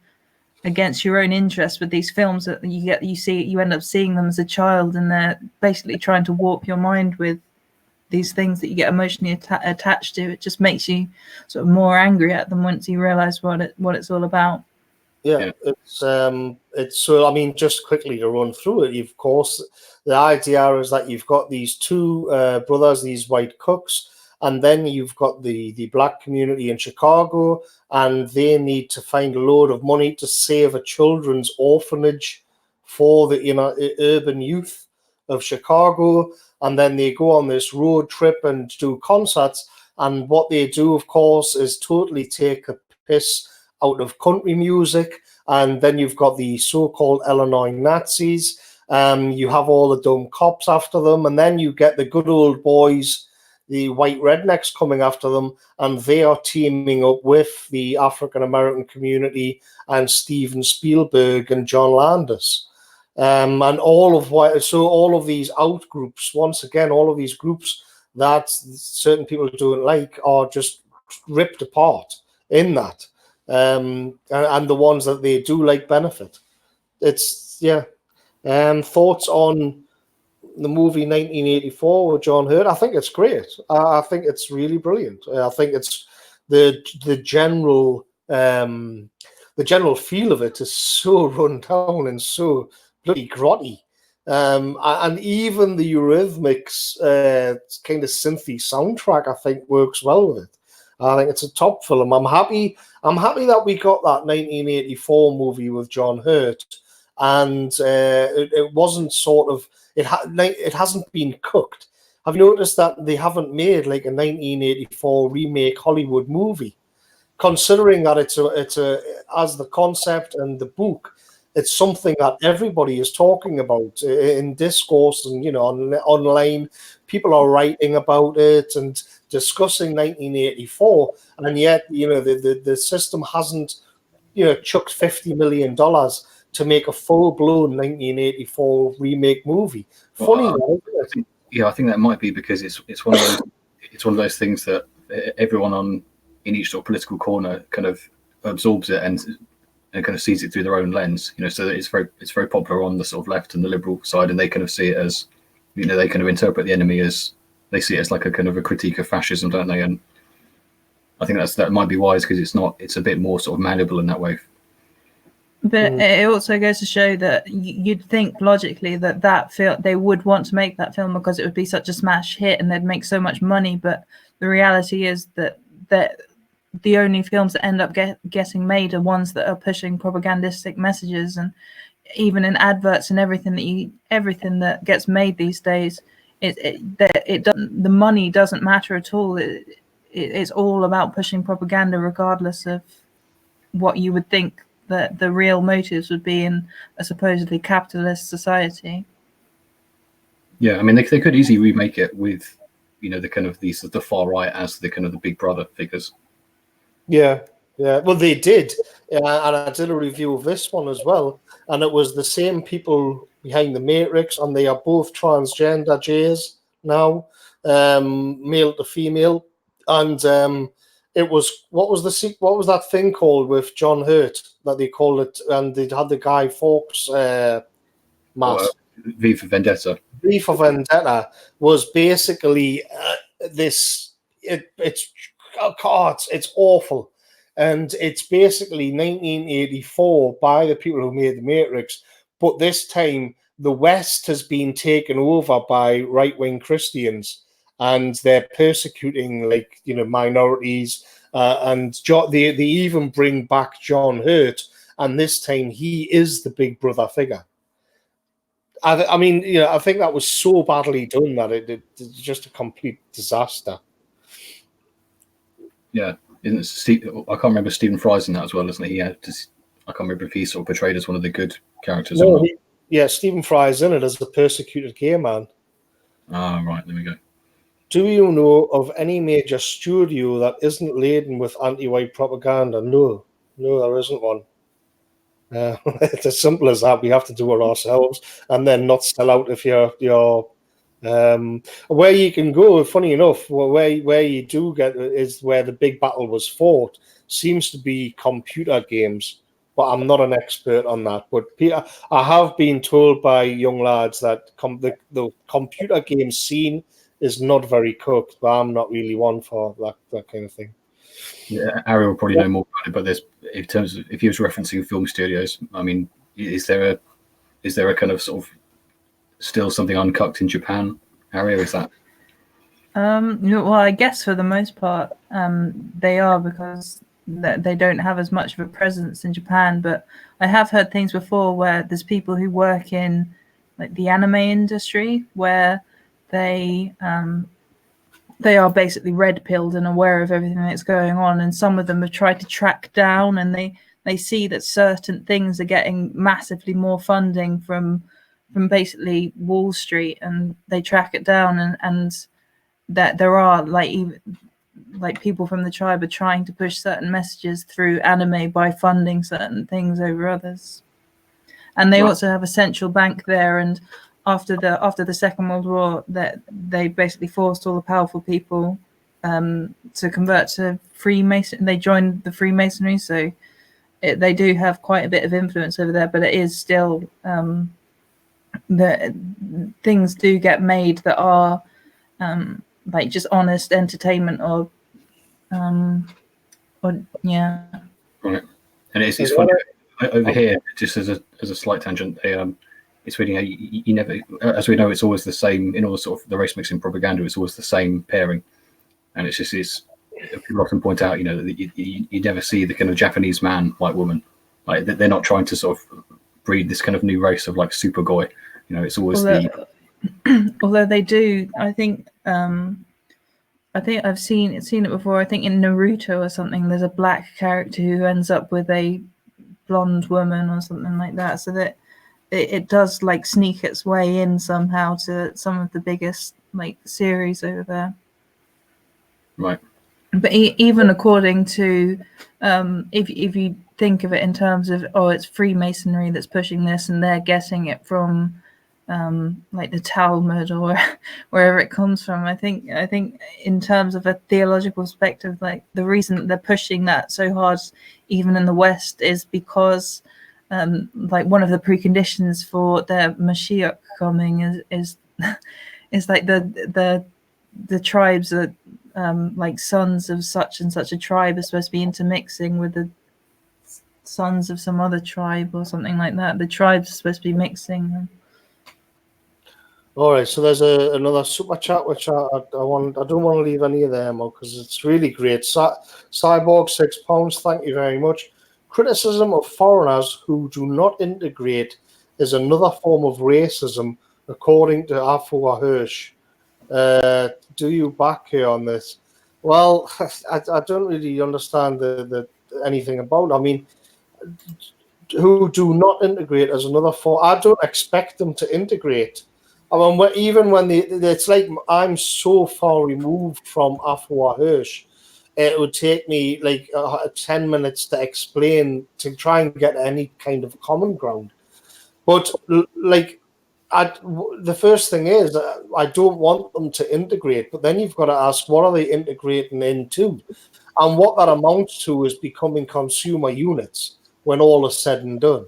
against your own interest with these films that you end up seeing them as a child, and they're basically trying to warp your mind with these things that you get emotionally attached to. It just makes you sort of more angry at them once you realize what it's all about. It's so, I mean, just quickly to run through it, of course, the idea is that you've got these two brothers, these white cooks, and then you've got the black community in Chicago, and they need to find a load of money to save a children's orphanage for the urban youth of Chicago. And then they go on this road trip and do concerts. And what they do, of course, is totally take a piss out of country music. And then you've got the so-called Illinois Nazis. You have all the dumb cops after them. And then you get the good old boys, the white rednecks, coming after them, and they are teaming up with the African-American community and Steven Spielberg and John Landis. and all of these out groups, once again, all of these groups that certain people don't like are just ripped apart in that, and the ones that they do like benefit. It's thoughts on the movie 1984 with John Hurt. I think it's great. I think it's really brilliant. I think it's the general feel of it is so run down and so bloody grotty. And even the Eurythmics kind of synthy soundtrack, I think, works well with it. I think it's a top film. I'm happy that we got that 1984 movie with John Hurt, and it wasn't sort of it hasn't been cooked. Have you noticed that they haven't made like a 1984 remake Hollywood movie? Considering that it's a as the concept and the book, it's something that everybody is talking about in discourse and online. People are writing about it and discussing 1984, and yet the system hasn't chucked $50 million to make a full-blown 1984 remake movie. Funny, isn't it? I think that might be because it's one of those things that everyone in each sort of political corner kind of absorbs it and kind of sees it through their own lens. So that it's very popular on the sort of left and the liberal side, and they kind of see it as they kind of interpret the enemy as they see it as like a kind of a critique of fascism, don't they? And I think that might be wise because it's a bit more sort of malleable in that way. But it also goes to show that you'd think logically that film, they would want to make that film because it would be such a smash hit and they'd make so much money. But the reality is that the only films that end up getting made are ones that are pushing propagandistic messages, and even in adverts and everything that gets made these days, it doesn't, the money doesn't matter at all. It's all about pushing propaganda, regardless of what you would think that the real motives would be in a supposedly capitalist society. Yeah, I mean they could easily remake it with the kind of the far right as the kind of the big brother figures. Yeah. Well, they did, and I did a review of this one as well, and it was the same people behind the Matrix, and they are both transgender Jays now, male to female, and it was what was that thing called with John Hurt that they called it, and they had the Guy Fawkes mask. V for Vendetta. V for Vendetta was basically this. It's awful, and it's basically 1984 by the people who made the Matrix, but this time the West has been taken over by right-wing Christians, and they're persecuting minorities, and they even bring back John Hurt, and this time he is the big brother figure. I mean, I think that was so badly done that it's just a complete disaster. Yeah, isn't it? I can't remember Stephen Fry's in that as well, isn't he? I can't remember if he's sort of portrayed as one of the good characters. No, Stephen Fry's in it as the persecuted gay man. Ah, right, there we go. Do you know of any major studio that isn't laden with anti-white propaganda? No, there isn't one. It's as simple as that. We have to do it ourselves, and then not sell out if you're where you can go. Funny enough, where you do get is where the big battle was fought. Seems to be computer games, but I'm not an expert on that. But I have been told by young lads that the computer game scene is not very cooked, but I'm not really one for that kind of thing. Yeah, Arya will probably know more about it, but in terms of if he was referencing film studios, I mean, is there a kind of sort of still something uncooked in Japan? Arya, is that? Well, I guess for the most part, they are, because they don't have as much of a presence in Japan. But I have heard things before where there's people who work in like the anime industry where they are basically red-pilled and aware of everything that's going on, and some of them have tried to track down, and they see that certain things are getting massively more funding from basically Wall Street, and they track it down, and that there are like people from the tribe are trying to push certain messages through anime by funding certain things over others. and they Right. also have a central bank there. And after the Second World War, that they basically forced all the powerful people to convert to Freemason. They joined the Freemasonry, so they do have quite a bit of influence over there. But it is still that things do get made that are like just honest entertainment or yeah. Right. And it's funny over here, just as a slight tangent, it's really, you never, as we know, it's always the same in all the sort of the race mixing propaganda. It's always the same pairing, and it's people often point out, that you never see the kind of Japanese man, white woman, like they're not trying to sort of breed this kind of new race of like super goy. It's always although they do, I think I've seen it before. I think in Naruto or something, there's a black character who ends up with a blonde woman or something like that. So that it does like sneak its way in somehow to some of the biggest like series over there. Right. But even according to, if you think of it in terms of, it's Freemasonry that's pushing this, and they're getting it from like the Talmud or wherever it comes from. I think in terms of a theological perspective, like the reason that they're pushing that so hard, even in the West, is because like one of the preconditions for their Mashiach coming is like the tribes that like sons of such and such a tribe are supposed to be intermixing with the sons of some other tribe or something like that. The tribes are supposed to be mixing. All right, so there's another super chat which I don't want to leave any of them out because it's really great. Cyborg £6, thank you very much. Criticism of foreigners who do not integrate is another form of racism, according to Afua Hirsch. Do you back here on this? Well, I don't really understand the anything about. I mean, who do not integrate as another form. I don't expect them to integrate. I mean, even when it's like I'm so far removed from Afua Hirsch, it would take me like 10 minutes to explain, to try and get any kind of common ground. But like, the first thing is I don't want them to integrate, but then you've got to ask, what are they integrating into? And what that amounts to is becoming consumer units when all is said and done.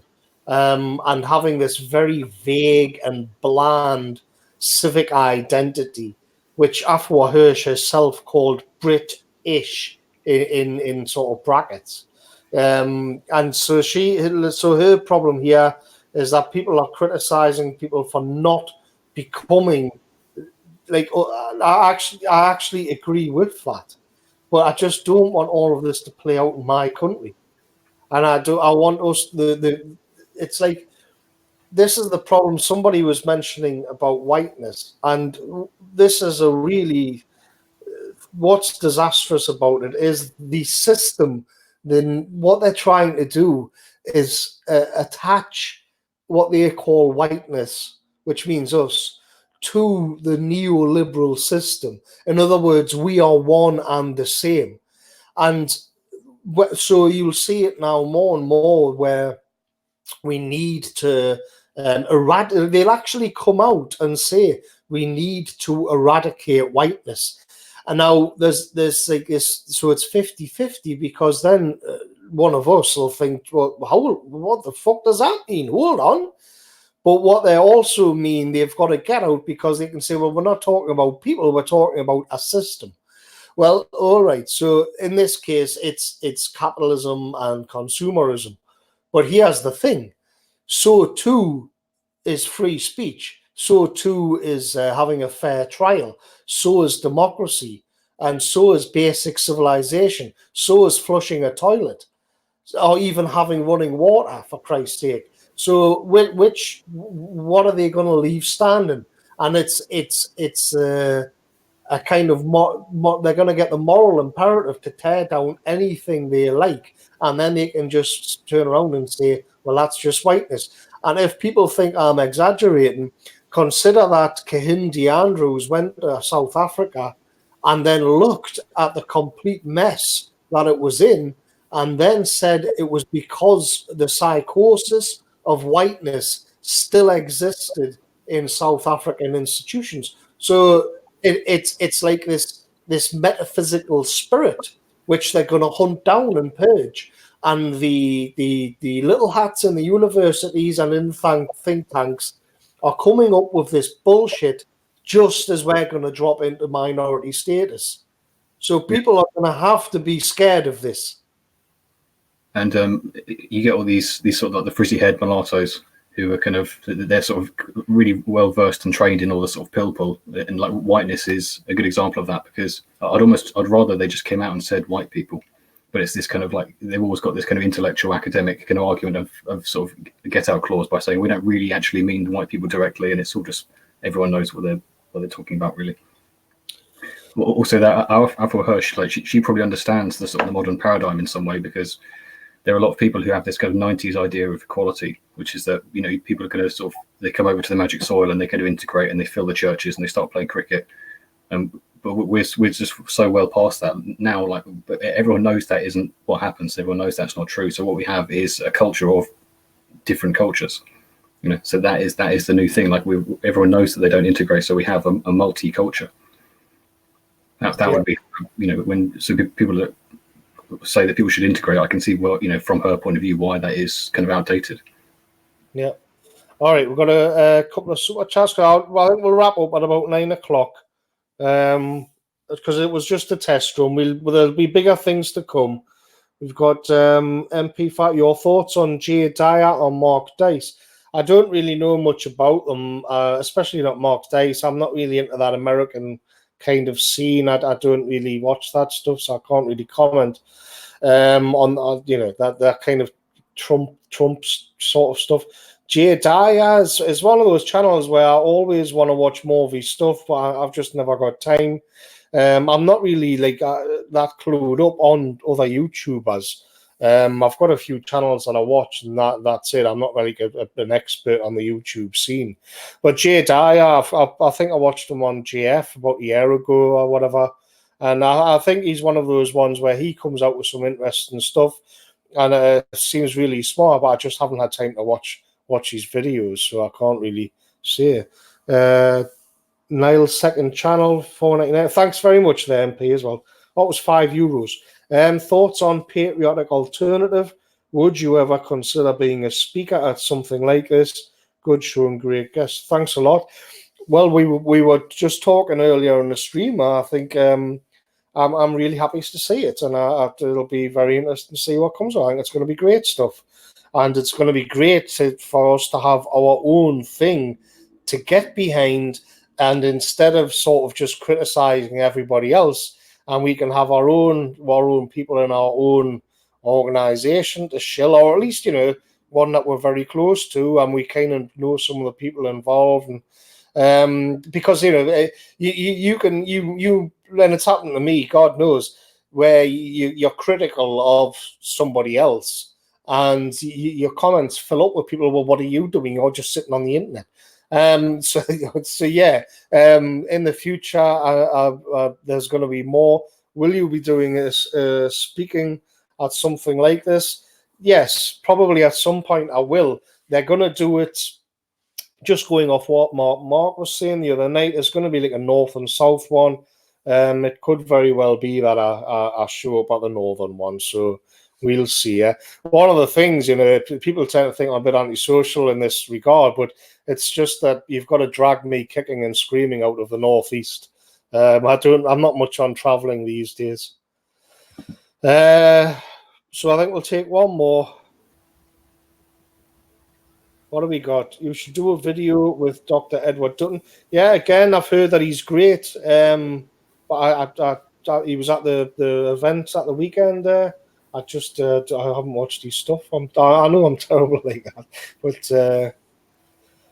And having this very vague and bland civic identity, which Afua Hirsch herself called British in sort of brackets. And so her problem here is that people are criticizing people for not becoming like. I actually agree with that, but I just don't want all of this to play out in my country. And I want us it's like, this is the problem. Somebody was mentioning about whiteness, and this is a really, what's disastrous about it is the system. Then what they're trying to do is attach what they call whiteness, which means us, to the neoliberal system. In other words, we are one and the same. And so you'll see it now more and more where we need to they'll actually come out and say we need to eradicate whiteness. And now there's like this, so it's 50-50, because then one of us will think, well, what the fuck does that mean? Hold on. But what they also mean, they've got to get out, because they can say, well, we're not talking about people, we're talking about a system. Well, all right. So in this case, it's capitalism and consumerism. But here's the thing. So too is free speech. So too is having a fair trial. So is democracy. And so is basic civilization. So is flushing a toilet. Or even having running water, for Christ's sake. So what are they going to leave standing? And it's a kind of they're going to get the moral imperative to tear down anything they like, and then they can just turn around and say, well, that's just whiteness. And if people think I'm exaggerating, consider that Kehinde Andrews went to South Africa and then looked at the complete mess that it was in, and then said it was because the psychosis of whiteness still existed in South African institutions. So it's like this metaphysical spirit which they're going to hunt down and purge. And the little hats in the universities and in think tanks are coming up with this bullshit just as we're going to drop into minority status. So people are going to have to be scared of this. And you get all these sort of like the frizzy-haired mulattoes who are kind of, they're sort of really well versed and trained in all the sort of pill pull, and like whiteness is a good example of that, because I'd rather they just came out and said white people, but it's this kind of like, they've always got this kind of intellectual academic kind of argument of sort of get out clause by saying we don't really actually mean white people directly, and it's all just everyone knows what they're talking about really. Also, that Afro Hirsch, like she probably understands the sort of the modern paradigm in some way, because there are a lot of people who have this kind of 90s idea of equality, which is that, you know, people are going to sort of, they come over to the magic soil and they kind of integrate and they fill the churches and they start playing cricket. But we're just so well past that now. Like, but everyone knows that isn't what happens. Everyone knows that's not true. So what we have is a culture of different cultures. You know, so that is the new thing. Like everyone knows that they don't integrate. So we have a multi-culture. That would be, you know, when people that say that people should integrate, I can see, well, you know, from her point of view, why that is kind of outdated. Yeah. All right, we've got a couple of super chats. I think we'll wrap up at about 9 o'clock, because it was just a test run. There'll be bigger things to come. We've got MP5. Your thoughts on Jay Dyer or Mark Dice? I don't really know much about them, especially not Mark Dice. I'm not really into that American kind of scene. I don't really watch that stuff, so I can't really comment on you know, that kind of Trump sort of stuff. Jay Dyer is one of those channels where I always want to watch more of his stuff, but I've just never got time. I'm not really like that clued up on other YouTubers. I've got a few channels that I watch, and that's it. I'm not really an expert on the YouTube scene. But Jay Dyer, I think I watched him on GF about a year ago or whatever. And I think he's one of those ones where he comes out with some interesting stuff, and seems really smart, but I just haven't had time to watch his videos, so I can't really say. Niall's second channel, $4.99. Thanks very much there, MP, as well. That was €5. Thoughts on patriotic alternative? Would you ever consider being a speaker at something like this? Good show and great guest. Thanks a lot. Well, we were just talking earlier in the stream. I think I'm really happy to see it, and it'll be very interesting to see what comes. I think it's going to be great stuff, and it's going to be great for us to have our own thing to get behind, and instead of sort of just criticizing everybody else, and we can have our own people in our own organization to shill, or at least, you know, one that we're very close to, and we kind of know some of the people involved, and because, you know, you when it's happened to me, God knows, where you're critical of somebody else, and your comments fill up with people. Well, what are you doing? You're just sitting on the internet. So yeah. In the future, there's going to be more. Will you be doing this, speaking at something like this? Yes, probably at some point I will. They're going to do it. Just going off what Mark was saying the other night, it's going to be like a north and south one. It could very well be that I show up at the northern one, so we'll see. One of the things, you know, people tend to think I'm a bit antisocial in this regard, but it's just that you've got to drag me kicking and screaming out of the northeast. I'm not much on traveling these days. So I think we'll take one more. What have we got? You should do a video with Dr. Edward Dutton. Yeah, again, I've heard that he's great. But he was at the events at the weekend there. I haven't watched his stuff. I know I'm terrible like that, but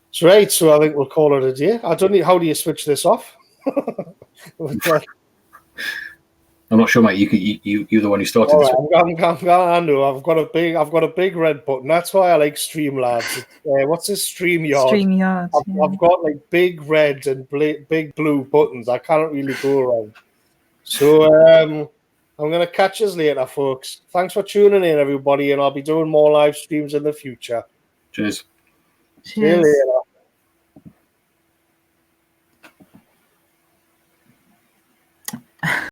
it's right. So I think we'll call it a day. I don't know, how do you switch this off? But, I'm not sure, mate. You're the one who started this. I know. I've got a big red button. That's why I like Streamlabs. What's this StreamYard? StreamYard. I've got like big red and big blue buttons. I can't really go wrong. So I'm going to catch us later, folks. Thanks for tuning in, everybody, and I'll be doing more live streams in the future. Cheers. See you Cheers. later.